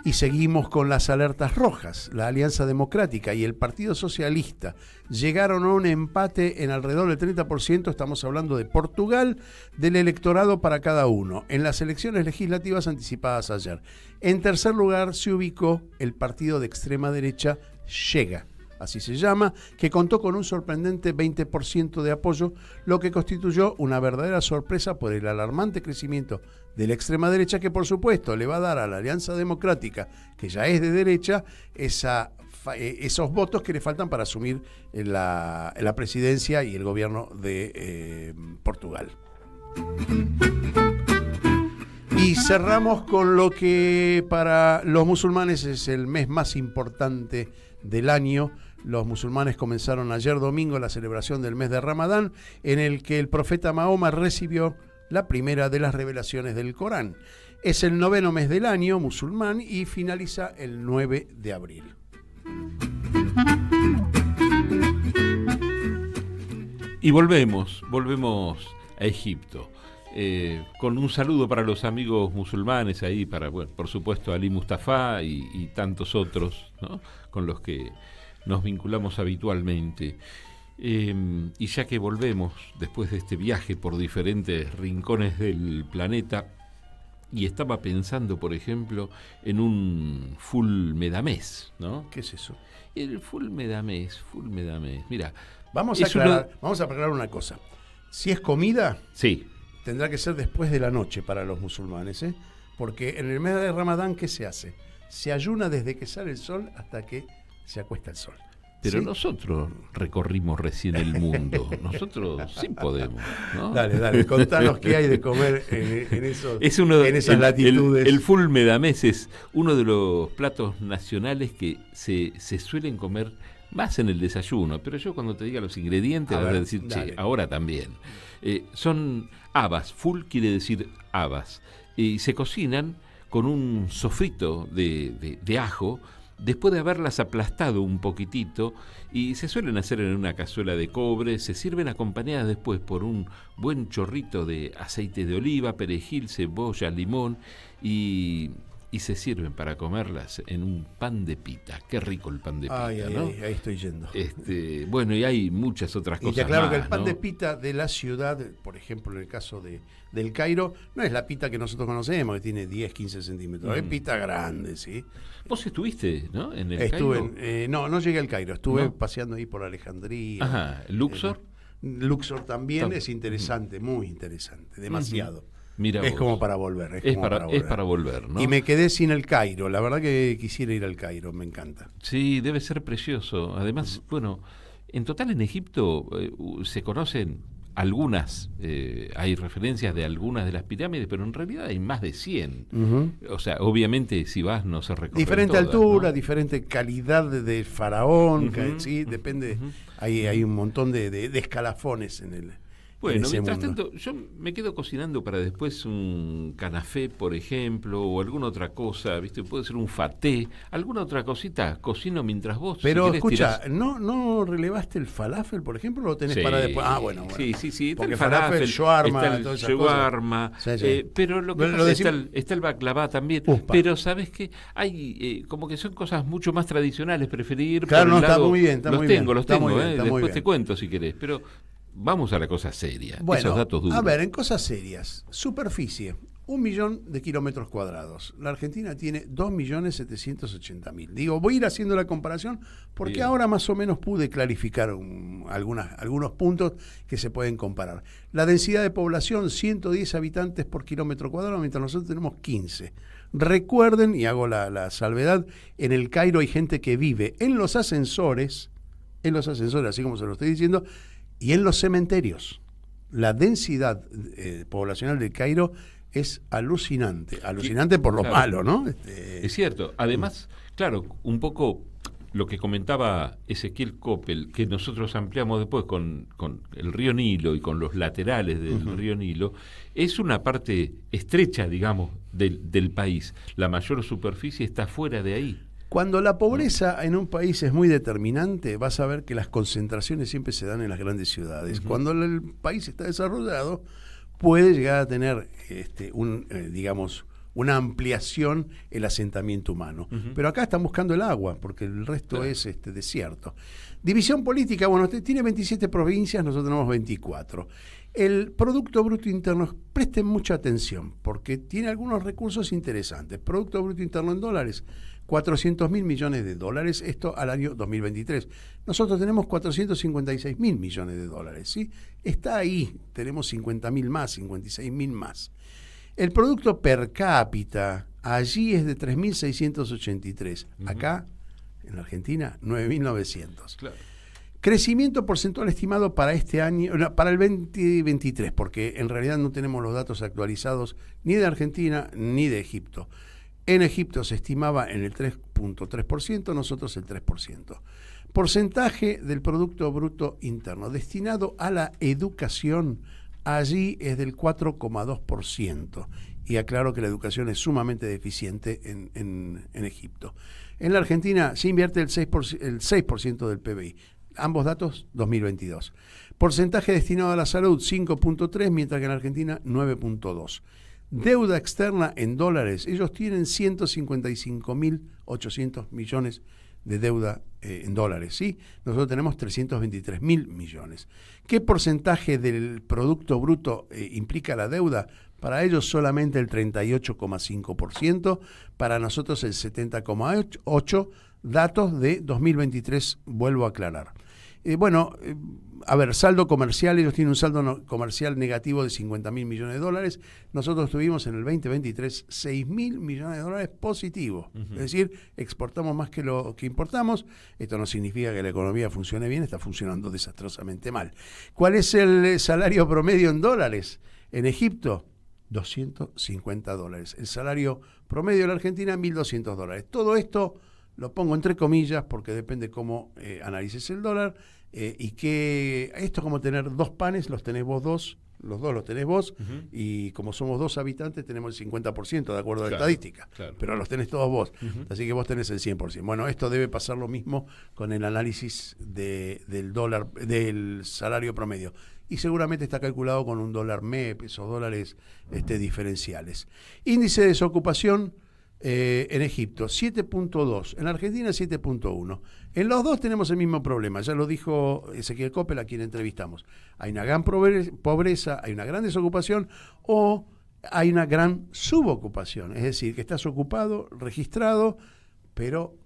Y seguimos con las alertas rojas. La Alianza Democrática y el Partido Socialista llegaron a un empate en alrededor del 30%, estamos hablando de Portugal, del electorado para cada uno, en las elecciones legislativas anticipadas ayer. En tercer lugar se ubicó el partido de extrema derecha Chega, así se llama, que contó con un sorprendente 20% de apoyo, lo que constituyó una verdadera sorpresa por el alarmante crecimiento de la extrema derecha, que por supuesto le va a dar a la Alianza Democrática, que ya es de derecha, esos votos que le faltan para asumir la presidencia y el gobierno de Portugal. Y cerramos con lo que para los musulmanes es el mes más importante del año. Los musulmanes comenzaron ayer domingo la celebración del mes de Ramadán, en el que el profeta Mahoma recibió la primera de las revelaciones del Corán. Es el 9º mes del año musulmán y finaliza el 9 de abril. Y volvemos a Egipto. Con un saludo para los amigos musulmanes ahí, para, bueno, por supuesto, Ali Mustafa y tantos otros, ¿no?, con los que nos vinculamos habitualmente. Y ya que volvemos después de este viaje por diferentes rincones del planeta, y estaba pensando, por ejemplo, en un full medamés, ¿no? ¿Qué es eso? El full medamés. Mira, vamos a aclarar una cosa. Si es comida, sí, tendrá que ser después de la noche para los musulmanes, ¿eh? Porque en el mes de Ramadán, ¿qué se hace? Se ayuna desde que sale el sol hasta que se acuesta el sol. Pero ¿sí? Nosotros recorrimos recién el mundo. Nosotros sí podemos, ¿no? Dale, contanos qué hay de comer en esas latitudes. El full medamés es uno de los platos nacionales que se suelen comer más en el desayuno. Pero yo cuando te diga los ingredientes vas a decir, che, ahora también. Son habas, full quiere decir habas. Y se cocinan con un sofrito de ajo, después de haberlas aplastado un poquitito, y se suelen hacer en una cazuela de cobre. Se sirven acompañadas después por un buen chorrito de aceite de oliva, perejil, cebolla, limón, y se sirven para comerlas en un pan de pita. Qué rico el pan de pita, ¿no? Ahí estoy yendo. Bueno, y hay muchas otras cosas. Y ya claro más, que el pan, ¿no?, de pita de la ciudad, por ejemplo, en el caso del Cairo, no es la pita que nosotros conocemos, que tiene 10, 15 centímetros. Es pita grande, ¿sí? Vos estuviste, ¿no?, en el Cairo. No llegué al Cairo. Estuve paseando ahí por Alejandría. Ajá. ¿Luxor? Luxor también es interesante, muy interesante, demasiado. Mira es vos. Como para volver. Es para volver, ¿no? Y me quedé sin el Cairo. La verdad que quisiera ir al Cairo, me encanta. Sí, debe ser precioso. Además, bueno, en total en Egipto se conocen algunas, hay referencias de algunas de las pirámides, pero en realidad hay más de 100. O sea, obviamente si vas no se recorren diferente todas, altura, ¿no?, diferente calidad de faraón, sí, depende. Hay un montón de escalafones en el... Bueno, mientras tanto, yo me quedo cocinando para después un canapé, por ejemplo, o alguna otra cosa, ¿viste? Puede ser un faté, alguna otra cosita, cocino mientras vos. Pero si escucha, ¿no relevaste el falafel, por ejemplo, o lo tenés para después? Ah, bueno. Sí. Porque el falafel, shawarma, está el shawarma, pero lo que pasa está el baklava también. Pero ¿sabes qué? Hay como que son cosas mucho más tradicionales, preferí ir claro, por el lado, está muy bien, los tengo, después te cuento si querés, pero vamos a la cosa seria, bueno, esos datos duros. A ver, en cosas serias, superficie, 1 millón de kilómetros cuadrados. La Argentina tiene 2.780.000. Digo, voy a ir haciendo la comparación porque Bien. ahora más o menos pude clarificar algunos puntos que se pueden comparar. La densidad de población, 110 habitantes por kilómetro cuadrado, mientras nosotros tenemos 15. Recuerden, y hago la salvedad, en el Cairo hay gente que vive en los ascensores, así como se lo estoy diciendo, y en los cementerios. La densidad poblacional del Cairo es alucinante por lo Claro. malo, ¿no? Es cierto. Además, claro, un poco lo que comentaba Ezequiel Coppel, que nosotros ampliamos después con el río Nilo y con los laterales del río Nilo, es una parte estrecha, digamos, del país. La mayor superficie está fuera de ahí. Cuando la pobreza en un país es muy determinante, vas a ver que las concentraciones siempre se dan en las grandes ciudades. Cuando el país está desarrollado, puede llegar a tener una ampliación el asentamiento humano. Pero acá están buscando el agua, porque el resto es desierto. División política, bueno, tiene 27 provincias, nosotros tenemos 24. El Producto Bruto Interno, presten mucha atención, porque tiene algunos recursos interesantes. Producto Bruto Interno en dólares, 400.000 millones de dólares, esto al año 2023. Nosotros tenemos 456.000 millones de dólares, ¿sí? Está ahí, tenemos 50.000 más, 56.000 más. El producto per cápita, allí es de 3.683. Acá, en la Argentina, 9.900. Claro. Crecimiento porcentual estimado para este año, para el 2023, porque en realidad no tenemos los datos actualizados ni de Argentina ni de Egipto. En Egipto se estimaba en el 3.3%, nosotros el 3%. Porcentaje del Producto Bruto Interno destinado a la educación, allí es del 4,2%. Y aclaro que la educación es sumamente deficiente en Egipto. En la Argentina se invierte el 6% del PBI. Ambos datos, 2022. Porcentaje destinado a la salud, 5.3%, mientras que en Argentina, 9.2%. Deuda externa en dólares, ellos tienen 155.800 millones de deuda en dólares, ¿sí? Nosotros tenemos 323.000 millones. ¿Qué porcentaje del Producto Bruto implica la deuda? Para ellos solamente el 38,5%, para nosotros el 70,8%, datos de 2023, vuelvo a aclarar. Saldo comercial, ellos tienen un saldo comercial negativo de 50.000 millones de dólares. Nosotros tuvimos en el 2023 6.000 millones de dólares positivos. Es decir, exportamos más que lo que importamos. Esto no significa que la economía funcione bien, está funcionando desastrosamente mal. ¿Cuál es el salario promedio en dólares? En Egipto, $250. El salario promedio en la Argentina, $1.200. Todo esto lo pongo entre comillas porque depende cómo analices el dólar y que esto es como tener dos panes, los tenés vos dos, los dos los tenés vos y como somos dos habitantes tenemos el 50% de acuerdo a la estadística, pero los tenés todos vos, así que vos tenés el 100%. Bueno, esto debe pasar lo mismo con el análisis del dólar, del salario promedio. Y seguramente está calculado con un dólar MEP, esos dólares diferenciales. Índice de desocupación en Egipto, 7.2. En Argentina, 7.1. En los dos tenemos el mismo problema. Ya lo dijo Ezequiel Coppel, a quien entrevistamos. Hay una gran pobreza, hay una gran desocupación o hay una gran subocupación. Es decir, que estás ocupado, registrado, pero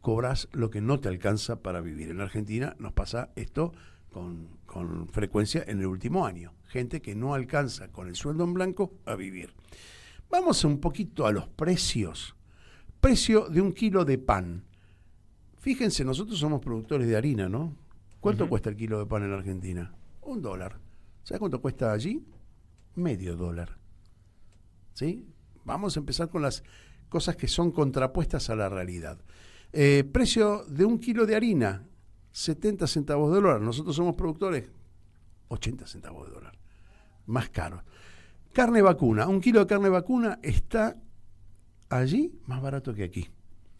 cobras lo que no te alcanza para vivir. En Argentina nos pasa esto con frecuencia en el último año. Gente que no alcanza con el sueldo en blanco a vivir. Vamos un poquito a los precios. Precio de 1 kilo de pan. Fíjense, nosotros somos productores de harina, ¿no? ¿Cuánto cuesta el kilo de pan en Argentina? $1. ¿Sabes cuánto cuesta allí? $0.50. ¿Sí? Vamos a empezar con las cosas que son contrapuestas a la realidad. Precio de 1 kilo de harina, 70 centavos de dólar. Nosotros somos productores, 80 centavos de dólar. Más caro. Carne vacuna, 1 kilo de carne vacuna está allí más barato que aquí.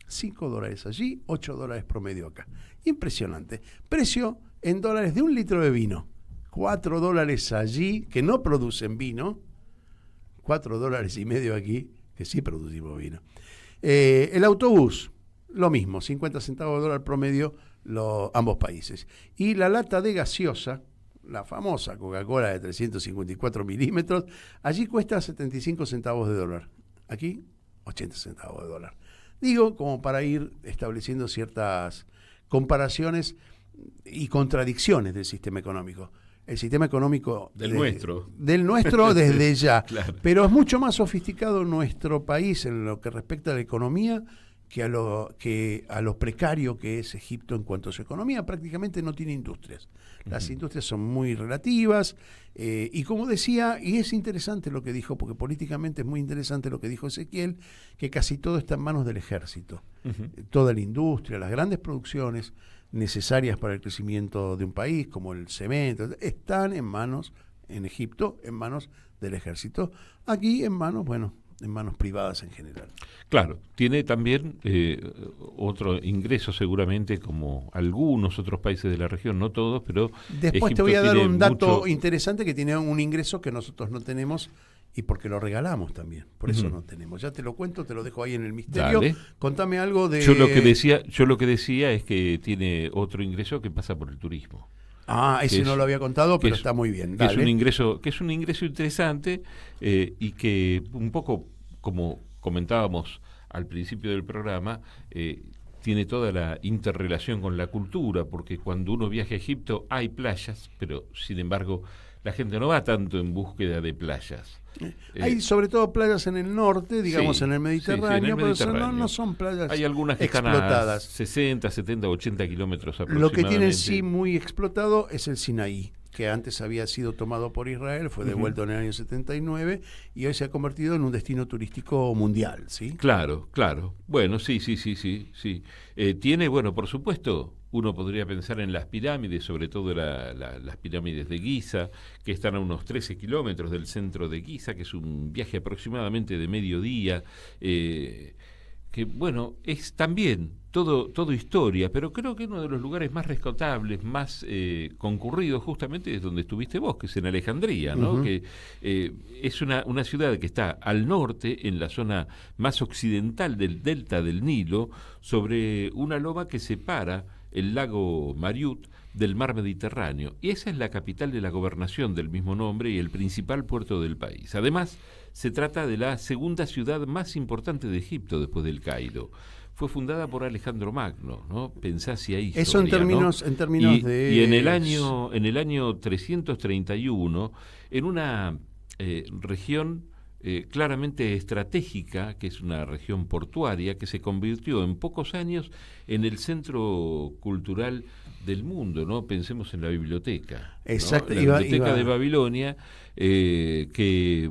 $5 allí, $8 promedio acá. Impresionante. Precio en dólares de 1 litro de vino. $4 allí, que no producen vino. $4.50 aquí, que sí producimos vino. El autobús, lo mismo, 50 centavos de dólar promedio ambos países. Y la lata de gaseosa, la famosa Coca-Cola de 354 milímetros, allí cuesta 75 centavos de dólar. Aquí, 80 centavos de dólar. Digo, como para ir estableciendo ciertas comparaciones y contradicciones del sistema económico. El sistema económico del nuestro desde ya, claro. Pero es mucho más sofisticado nuestro país en lo que respecta a la economía que a lo precario que es Egipto en cuanto a su economía. Prácticamente no tiene industrias. Las industrias son muy relativas y como decía, y es interesante lo que dijo, porque políticamente es muy interesante lo que dijo Ezequiel, que casi todo está en manos del ejército. Toda la industria, las grandes producciones necesarias para el crecimiento de un país, como el cemento, están en Egipto, en manos del ejército. Aquí en manos privadas en general. Claro, tiene también otro ingreso seguramente como algunos otros países de la región, no todos, pero después Egipto te voy a dar un dato mucho... interesante, que tiene un ingreso que nosotros no tenemos y porque lo regalamos también, por eso no tenemos. Ya te lo cuento, te lo dejo ahí en el misterio. Dale. Contame algo de... Yo lo que decía es que tiene otro ingreso que pasa por el turismo. Ese no lo había contado, pero está muy bien. Que es un ingreso interesante y que un poco, como comentábamos al principio del programa, tiene toda la interrelación con la cultura, porque cuando uno viaja a Egipto hay playas, pero sin embargo la gente no va tanto en búsqueda de playas. Hay sobre todo playas en el norte, digamos en el Mediterráneo, pero no son playas hay algunas que explotadas. Están a 60, 70, 80 kilómetros Lo aproximadamente. que tienen sí muy explotado es el Sinaí, que antes había sido tomado por Israel, fue devuelto en el año 79 y hoy se ha convertido en un destino turístico mundial, ¿sí? Claro. Bueno, sí. Tiene, por supuesto, uno podría pensar en las pirámides, sobre todo las pirámides de Giza, que están a unos 13 kilómetros del centro de Giza, que es un viaje aproximadamente de mediodía, que es también todo historia, pero creo que uno de los lugares más rescatables, más concurridos justamente es donde estuviste vos, que es en Alejandría, ¿no? Que es una ciudad que está al norte, en la zona más occidental del delta del Nilo, sobre una loma que separa el lago Mariut del mar Mediterráneo, y esa es la capital de la gobernación del mismo nombre y el principal puerto del país. Además, se trata de la segunda ciudad más importante de Egipto después del Cairo. Fue fundada por Alejandro Magno, ¿no? Pensá si hay historia, eso en términos de... Y en el año 331, en una región claramente estratégica, que es una región portuaria, que se convirtió en pocos años en el centro cultural del mundo, ¿no? Pensemos en la biblioteca. Exacto. ¿no? La biblioteca de Babilonia, que,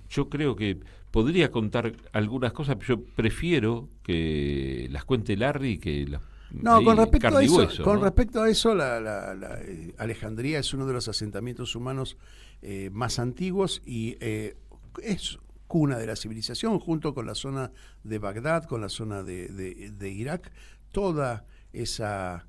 yo creo que podría contar algunas cosas, pero yo prefiero que las cuente Larry que las... con respecto a eso, la Alejandría es uno de los asentamientos humanos más antiguos y es cuna de la civilización, junto con la zona de Bagdad, con la zona de Irak. Toda esa,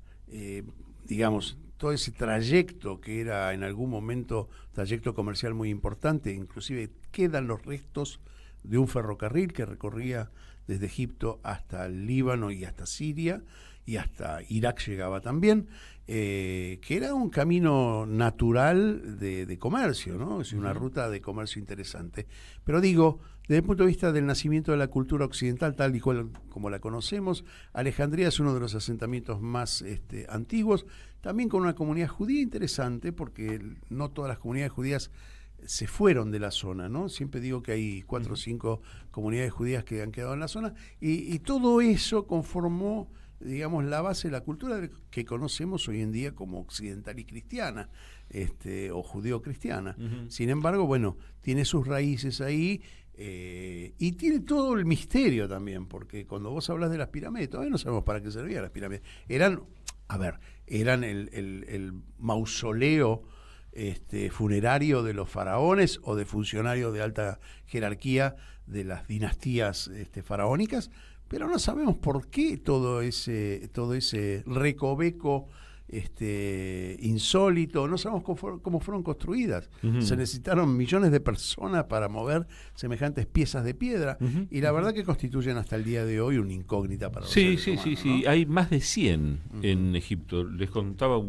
todo ese trayecto que era en algún momento trayecto comercial muy importante, inclusive quedan los restos de un ferrocarril que recorría desde Egipto hasta el Líbano y hasta Siria, y hasta Irak llegaba también, que era un camino natural de comercio, ¿no? Es una ruta de comercio interesante. Pero digo, desde el punto de vista del nacimiento de la cultura occidental, tal y cual como la conocemos, Alejandría es uno de los asentamientos más antiguos, también con una comunidad judía interesante, porque no todas las comunidades judías se fueron de la zona, ¿no? Siempre digo que hay 4 o 5 comunidades judías que han quedado en la zona, y todo eso conformó, la base de la cultura que conocemos hoy en día como occidental y cristiana, o judeo-cristiana. Sin embargo, tiene sus raíces ahí, y tiene todo el misterio también, porque cuando vos hablas de las pirámides, todavía no sabemos para qué servían las pirámides. Eran el mausoleo funerario de los faraones o de funcionarios de alta jerarquía de las dinastías faraónicas, pero no sabemos por qué todo ese recoveco insólito, no sabemos cómo fueron construidas. Se necesitaron millones de personas para mover semejantes piezas de piedra, y la verdad que constituyen hasta el día de hoy una incógnita para los seres humanos, ¿no? Hay más de 100 en Egipto. Les contaba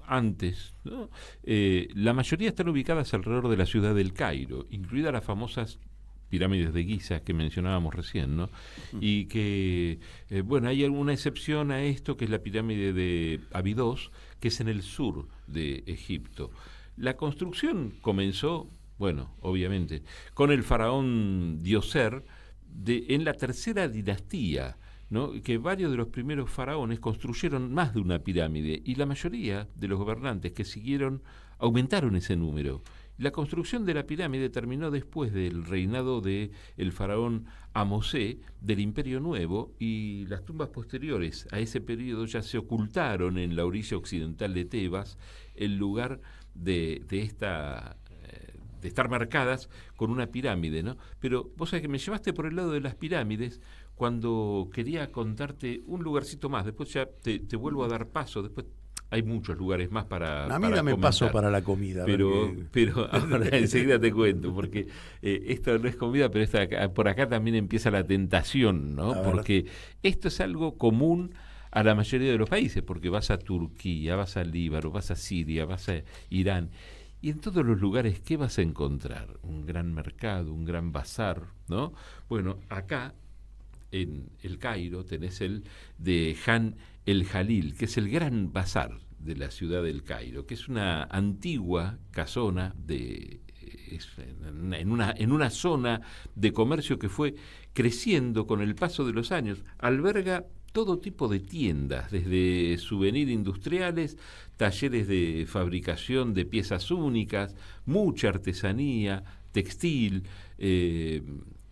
antes, ¿no? La mayoría están ubicadas alrededor de la ciudad del Cairo, incluidas las famosas pirámides de Giza que mencionábamos recién, ¿no? Y que, bueno, hay alguna excepción a esto, que es la pirámide de Abidos, que es en el sur de Egipto. La construcción comenzó, bueno, obviamente, con el faraón Djoser en la tercera dinastía, ¿no? Que varios de los primeros faraones construyeron más de una pirámide y la mayoría de los gobernantes que siguieron aumentaron ese número. La construcción de la pirámide terminó después del reinado del faraón Amosé del Imperio Nuevo, y las tumbas posteriores a ese periodo ya se ocultaron en la orilla occidental de Tebas, el lugar de estar marcadas con una pirámide, ¿no? Pero vos sabés que me llevaste por el lado de las pirámides cuando quería contarte un lugarcito más. Después ya te vuelvo a dar paso. Después hay muchos lugares más para A mí dame paso para la comida. Pero ahora enseguida te cuento, porque esto no es comida, pero por acá también empieza la tentación, ¿no? Porque esto es algo común a la mayoría de los países, porque vas a Turquía, vas a Líbano, vas a Siria, vas a Irán. Y en todos los lugares, ¿qué vas a encontrar? Un gran mercado, un gran bazar, ¿no? Bueno, acá en el Cairo tenés el de Han el Jalil, que es el gran bazar de la ciudad del Cairo, que es una antigua casona en una zona de comercio que fue creciendo con el paso de los años. Alberga todo tipo de tiendas, desde souvenirs industriales, talleres de fabricación de piezas únicas, mucha artesanía, textil,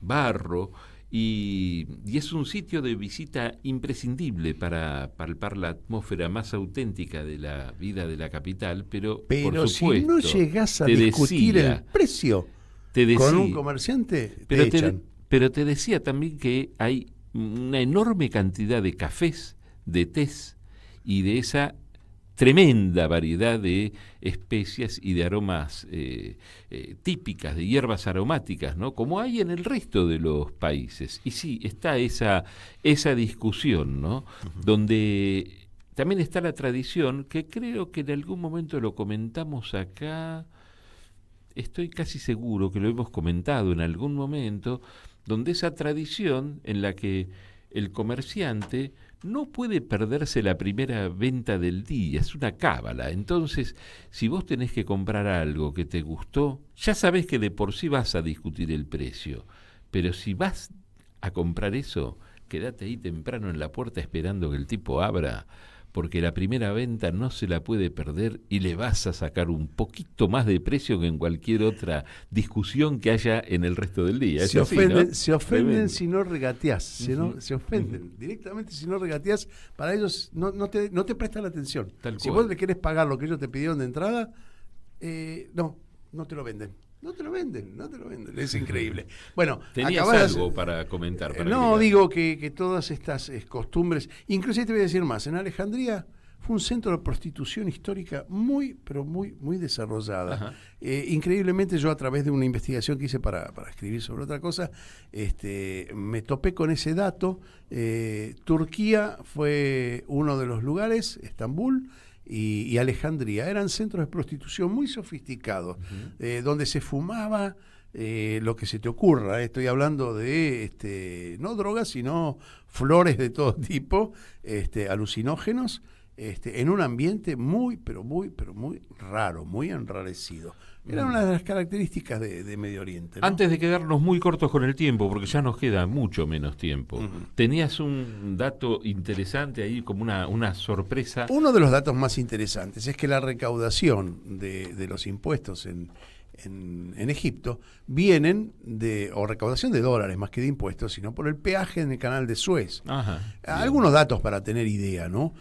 barro, y es un sitio de visita imprescindible para palpar la atmósfera más auténtica de la vida de la capital, pero por supuesto, si no llegás a discutir el precio con un comerciante, te echan. Pero te decía también que hay una enorme cantidad de cafés, de tés y de esa tremenda variedad de especias y de aromas típicas, de hierbas aromáticas, ¿no? Como hay en el resto de los países. Y sí, está esa discusión, ¿no? Donde también está la tradición, que creo que en algún momento lo comentamos acá, estoy casi seguro que lo hemos comentado en algún momento, donde esa tradición en la que el comerciante no puede perderse la primera venta del día, es una cábala. Entonces, si vos tenés que comprar algo que te gustó, ya sabés que de por sí vas a discutir el precio, pero si vas a comprar eso, quédate ahí temprano en la puerta esperando que el tipo abra, porque la primera venta no se la puede perder y le vas a sacar un poquito más de precio que en cualquier otra discusión que haya en el resto del día. Se ofenden si no regateás, se ofenden directamente si no regateás. Para ellos no te prestan la atención. Si vos le querés pagar lo que ellos te pidieron de entrada, no te lo venden. No te lo venden, es increíble. Bueno, ¿tenías algo para comentar? Digo que todas estas costumbres, inclusive te voy a decir más, en Alejandría fue un centro de prostitución histórica muy, pero muy, muy desarrollada. Increíblemente, yo a través de una investigación que hice para escribir sobre otra cosa, me topé con ese dato. Turquía fue uno de los lugares, Estambul, y Alejandría eran centros de prostitución muy sofisticados, donde se fumaba lo que se te ocurra. Estoy hablando de no drogas, sino flores de todo tipo, alucinógenos, en un ambiente muy, pero muy, pero muy raro, muy enrarecido. Era una de las características de Medio Oriente, ¿no? Antes de quedarnos muy cortos con el tiempo, porque ya nos queda mucho menos tiempo, tenías un dato interesante ahí, como una sorpresa. Uno de los datos más interesantes es que la recaudación de los impuestos en Egipto vienen o recaudación de dólares más que de impuestos, sino por el peaje en el canal de Suez. Algunos datos para tener idea, ¿no?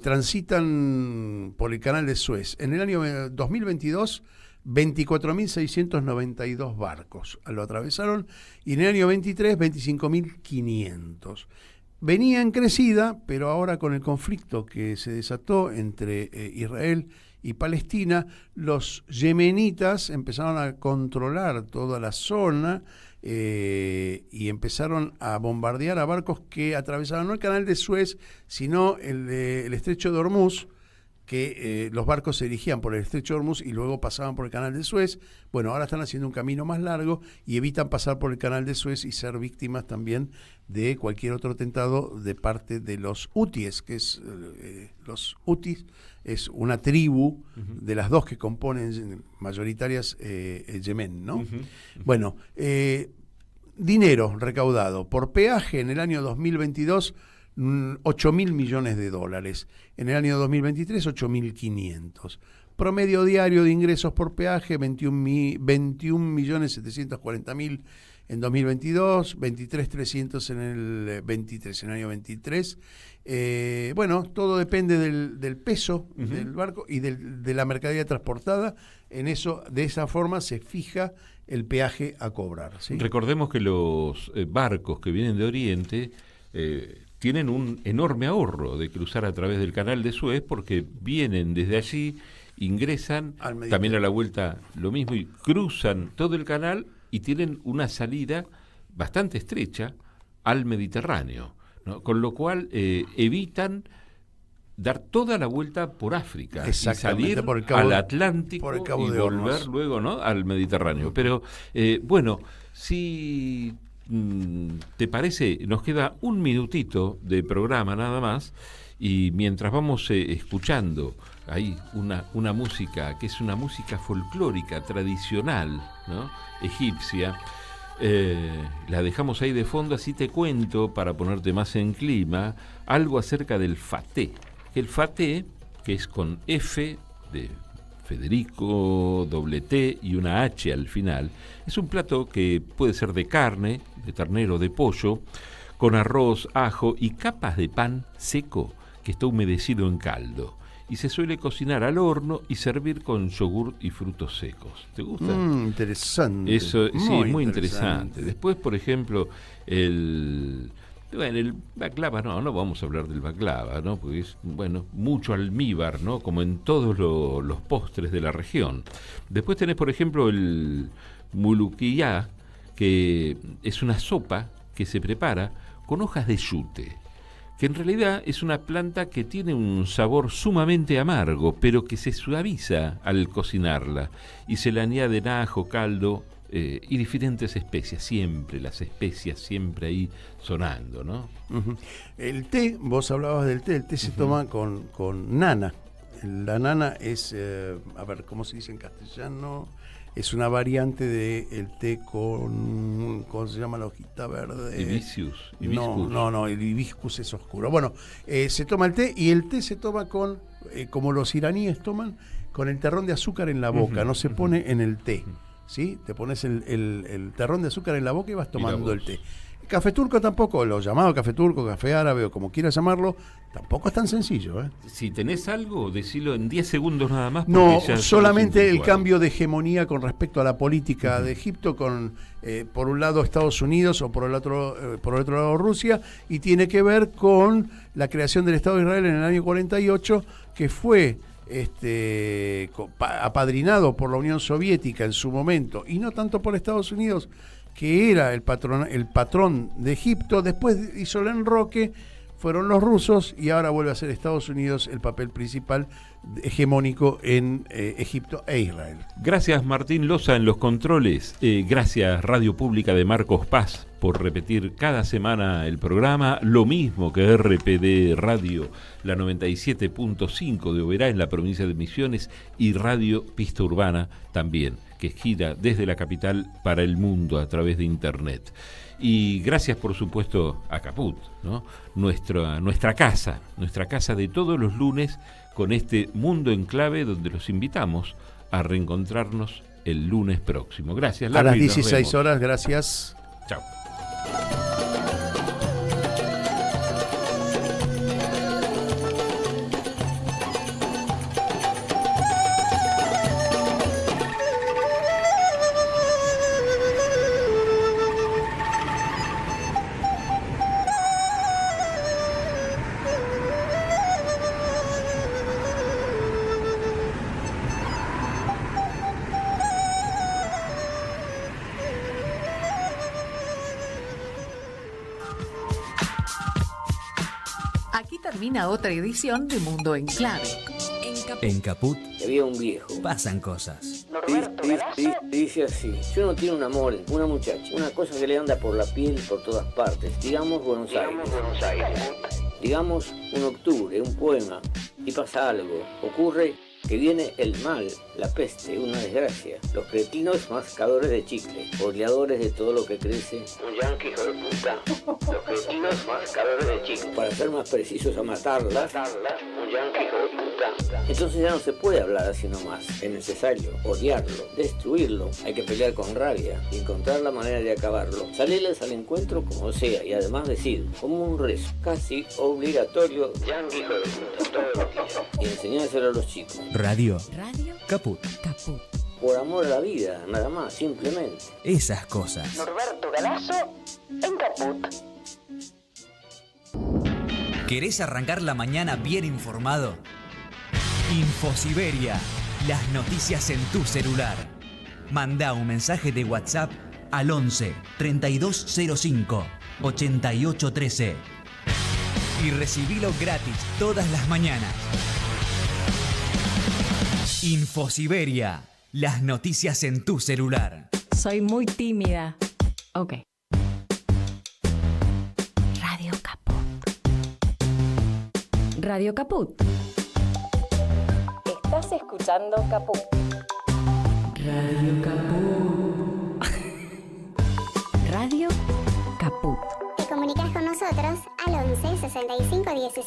Transitan por el canal de Suez. En el año 2022, 24.692 barcos lo atravesaron, y en el año 23, 25.500. Venía en crecida, pero ahora con el conflicto que se desató entre Israel y Palestina, los yemenitas empezaron a controlar toda la zona y empezaron a bombardear a barcos que atravesaban no el canal de Suez, sino el estrecho de Hormuz, que los barcos se dirigían por el estrecho de Hormuz y luego pasaban por el canal de Suez. Bueno, ahora están haciendo un camino más largo y evitan pasar por el canal de Suez y ser víctimas también de cualquier otro atentado de parte de los hutíes, que es los hutíes es una tribu de las dos que componen mayoritarias el Yemen, ¿no? Bueno, dinero recaudado por peaje en el año 2022, 8.000 millones de dólares. En el año 2023, 8.500. Promedio diario de ingresos por peaje, 21.740.000 en 2022, 23.300 en el 23, en el año 23. Bueno, todo depende del peso del barco y de la mercadería transportada. De esa forma se fija el peaje a cobrar, ¿sí? Recordemos que los barcos que vienen de Oriente tienen un enorme ahorro de cruzar a través del canal de Suez, porque vienen desde allí, ingresan, también a la vuelta lo mismo, y cruzan todo el canal y tienen una salida bastante estrecha al Mediterráneo, ¿no? Con lo cual evitan dar toda la vuelta por África y salir por el cabo, al Atlántico por el cabo y de volver Hornos. luego, ¿no?, al Mediterráneo. Pero bueno, si te parece, nos queda un minutito de programa nada más, y mientras vamos escuchando ahí una música que es una música folclórica tradicional, ¿no?, egipcia, la dejamos ahí de fondo. Así te cuento, para ponerte más en clima, algo acerca del faté. El faté, que es con F de Federico, doble T y una H al final, es un plato que puede ser de carne, de ternero, de pollo, con arroz, ajo y capas de pan seco que está humedecido en caldo. Y se suele cocinar al horno y servir con yogur y frutos secos. ¿Te gusta? Interesante. Eso, sí, muy interesante. Después, por ejemplo, el baklava, no vamos a hablar del baklava, ¿no?, porque es, bueno, mucho almíbar, ¿no?, como en todos los postres de la región. Después tenés, por ejemplo, el muluquiyá, que es una sopa que se prepara con hojas de yute, que en realidad es una planta que tiene un sabor sumamente amargo, pero que se suaviza al cocinarla, y se le añaden ajo, caldo y diferentes especias, siempre las especias siempre ahí sonando, ¿no? El té, vos hablabas del té, el té se toma con nana. La nana es, a ver, ¿cómo se dice en castellano? Es una variante del té con, ¿cómo se llama la hojita verde? Hibiscus. No, el hibiscus es oscuro. Bueno, se toma el té, y el té se toma con, como los iraníes toman, con el terrón de azúcar en la boca, no se pone en el té, ¿sí? Te pones el terrón de azúcar en la boca y vas tomando el té. Café turco tampoco, lo llamado café turco, café árabe o como quieras llamarlo, tampoco es tan sencillo, ¿eh? Si tenés algo, decilo en 10 segundos nada más. No, solamente el cambio de hegemonía con respecto a la política de Egipto, con por un lado Estados Unidos o por el otro lado Rusia, y tiene que ver con la creación del Estado de Israel en el año 48, que fue apadrinado por la Unión Soviética en su momento, y no tanto por Estados Unidos, que era el patrón de Egipto. Después hizo el enroque, fueron los rusos, y ahora vuelve a ser Estados Unidos el papel principal hegemónico en Egipto e Israel. Gracias, Martín Loza, en los controles. Gracias, Radio Pública de Marcos Paz, por repetir cada semana el programa. Lo mismo que RPD Radio, la 97.5 de Oberá en la provincia de Misiones, y Radio Pista Urbana también, que gira desde la capital para el mundo a través de Internet. Y gracias, por supuesto, a Caput, ¿no?, nuestra casa de todos los lunes, con este Mundo en Clave, donde los invitamos a reencontrarnos el lunes próximo. Gracias, Larry, a las 16 horas, gracias. Chao. Aquí termina otra edición de Mundo en Clave. En En Caput Había un viejo. pasan cosas. Dice así: si uno tiene un amor, una muchacha, una cosa que le anda por la piel por todas partes, digamos Buenos Aires, digamos un octubre, un poema, y pasa algo, ocurre que viene el mal, la peste, una desgracia, los cretinos mascadores de chicle, oleadores de todo lo que crece, un yanqui hijo de puta, los cretinos mascadores de chicle, para ser más precisos a matarla, un yanqui hijo de puta. Entonces ya no se puede hablar así nomás, es necesario odiarlo, destruirlo, hay que pelear con rabia y encontrar la manera de acabarlo, salirles al encuentro como sea y además decir, como un rezo, casi obligatorio, yanqui hijo de puta, todos los días, y enseñárselo a los chicos. Radio Caput. Caput. Por amor a la vida, nada más, simplemente. Esas cosas. Norberto Galazo en Caput. ¿Querés arrancar la mañana bien informado? Infosiberia, las noticias en tu celular. Mandá un mensaje de WhatsApp al 11 3205 8813 y recibilo gratis todas las mañanas. Infosiberia, las noticias en tu celular. Soy muy tímida. Ok. Radio Caput. Radio Caput. Estás escuchando Caput. Radio Caput. Radio Caput. Te comunicas con nosotros al 11 65 16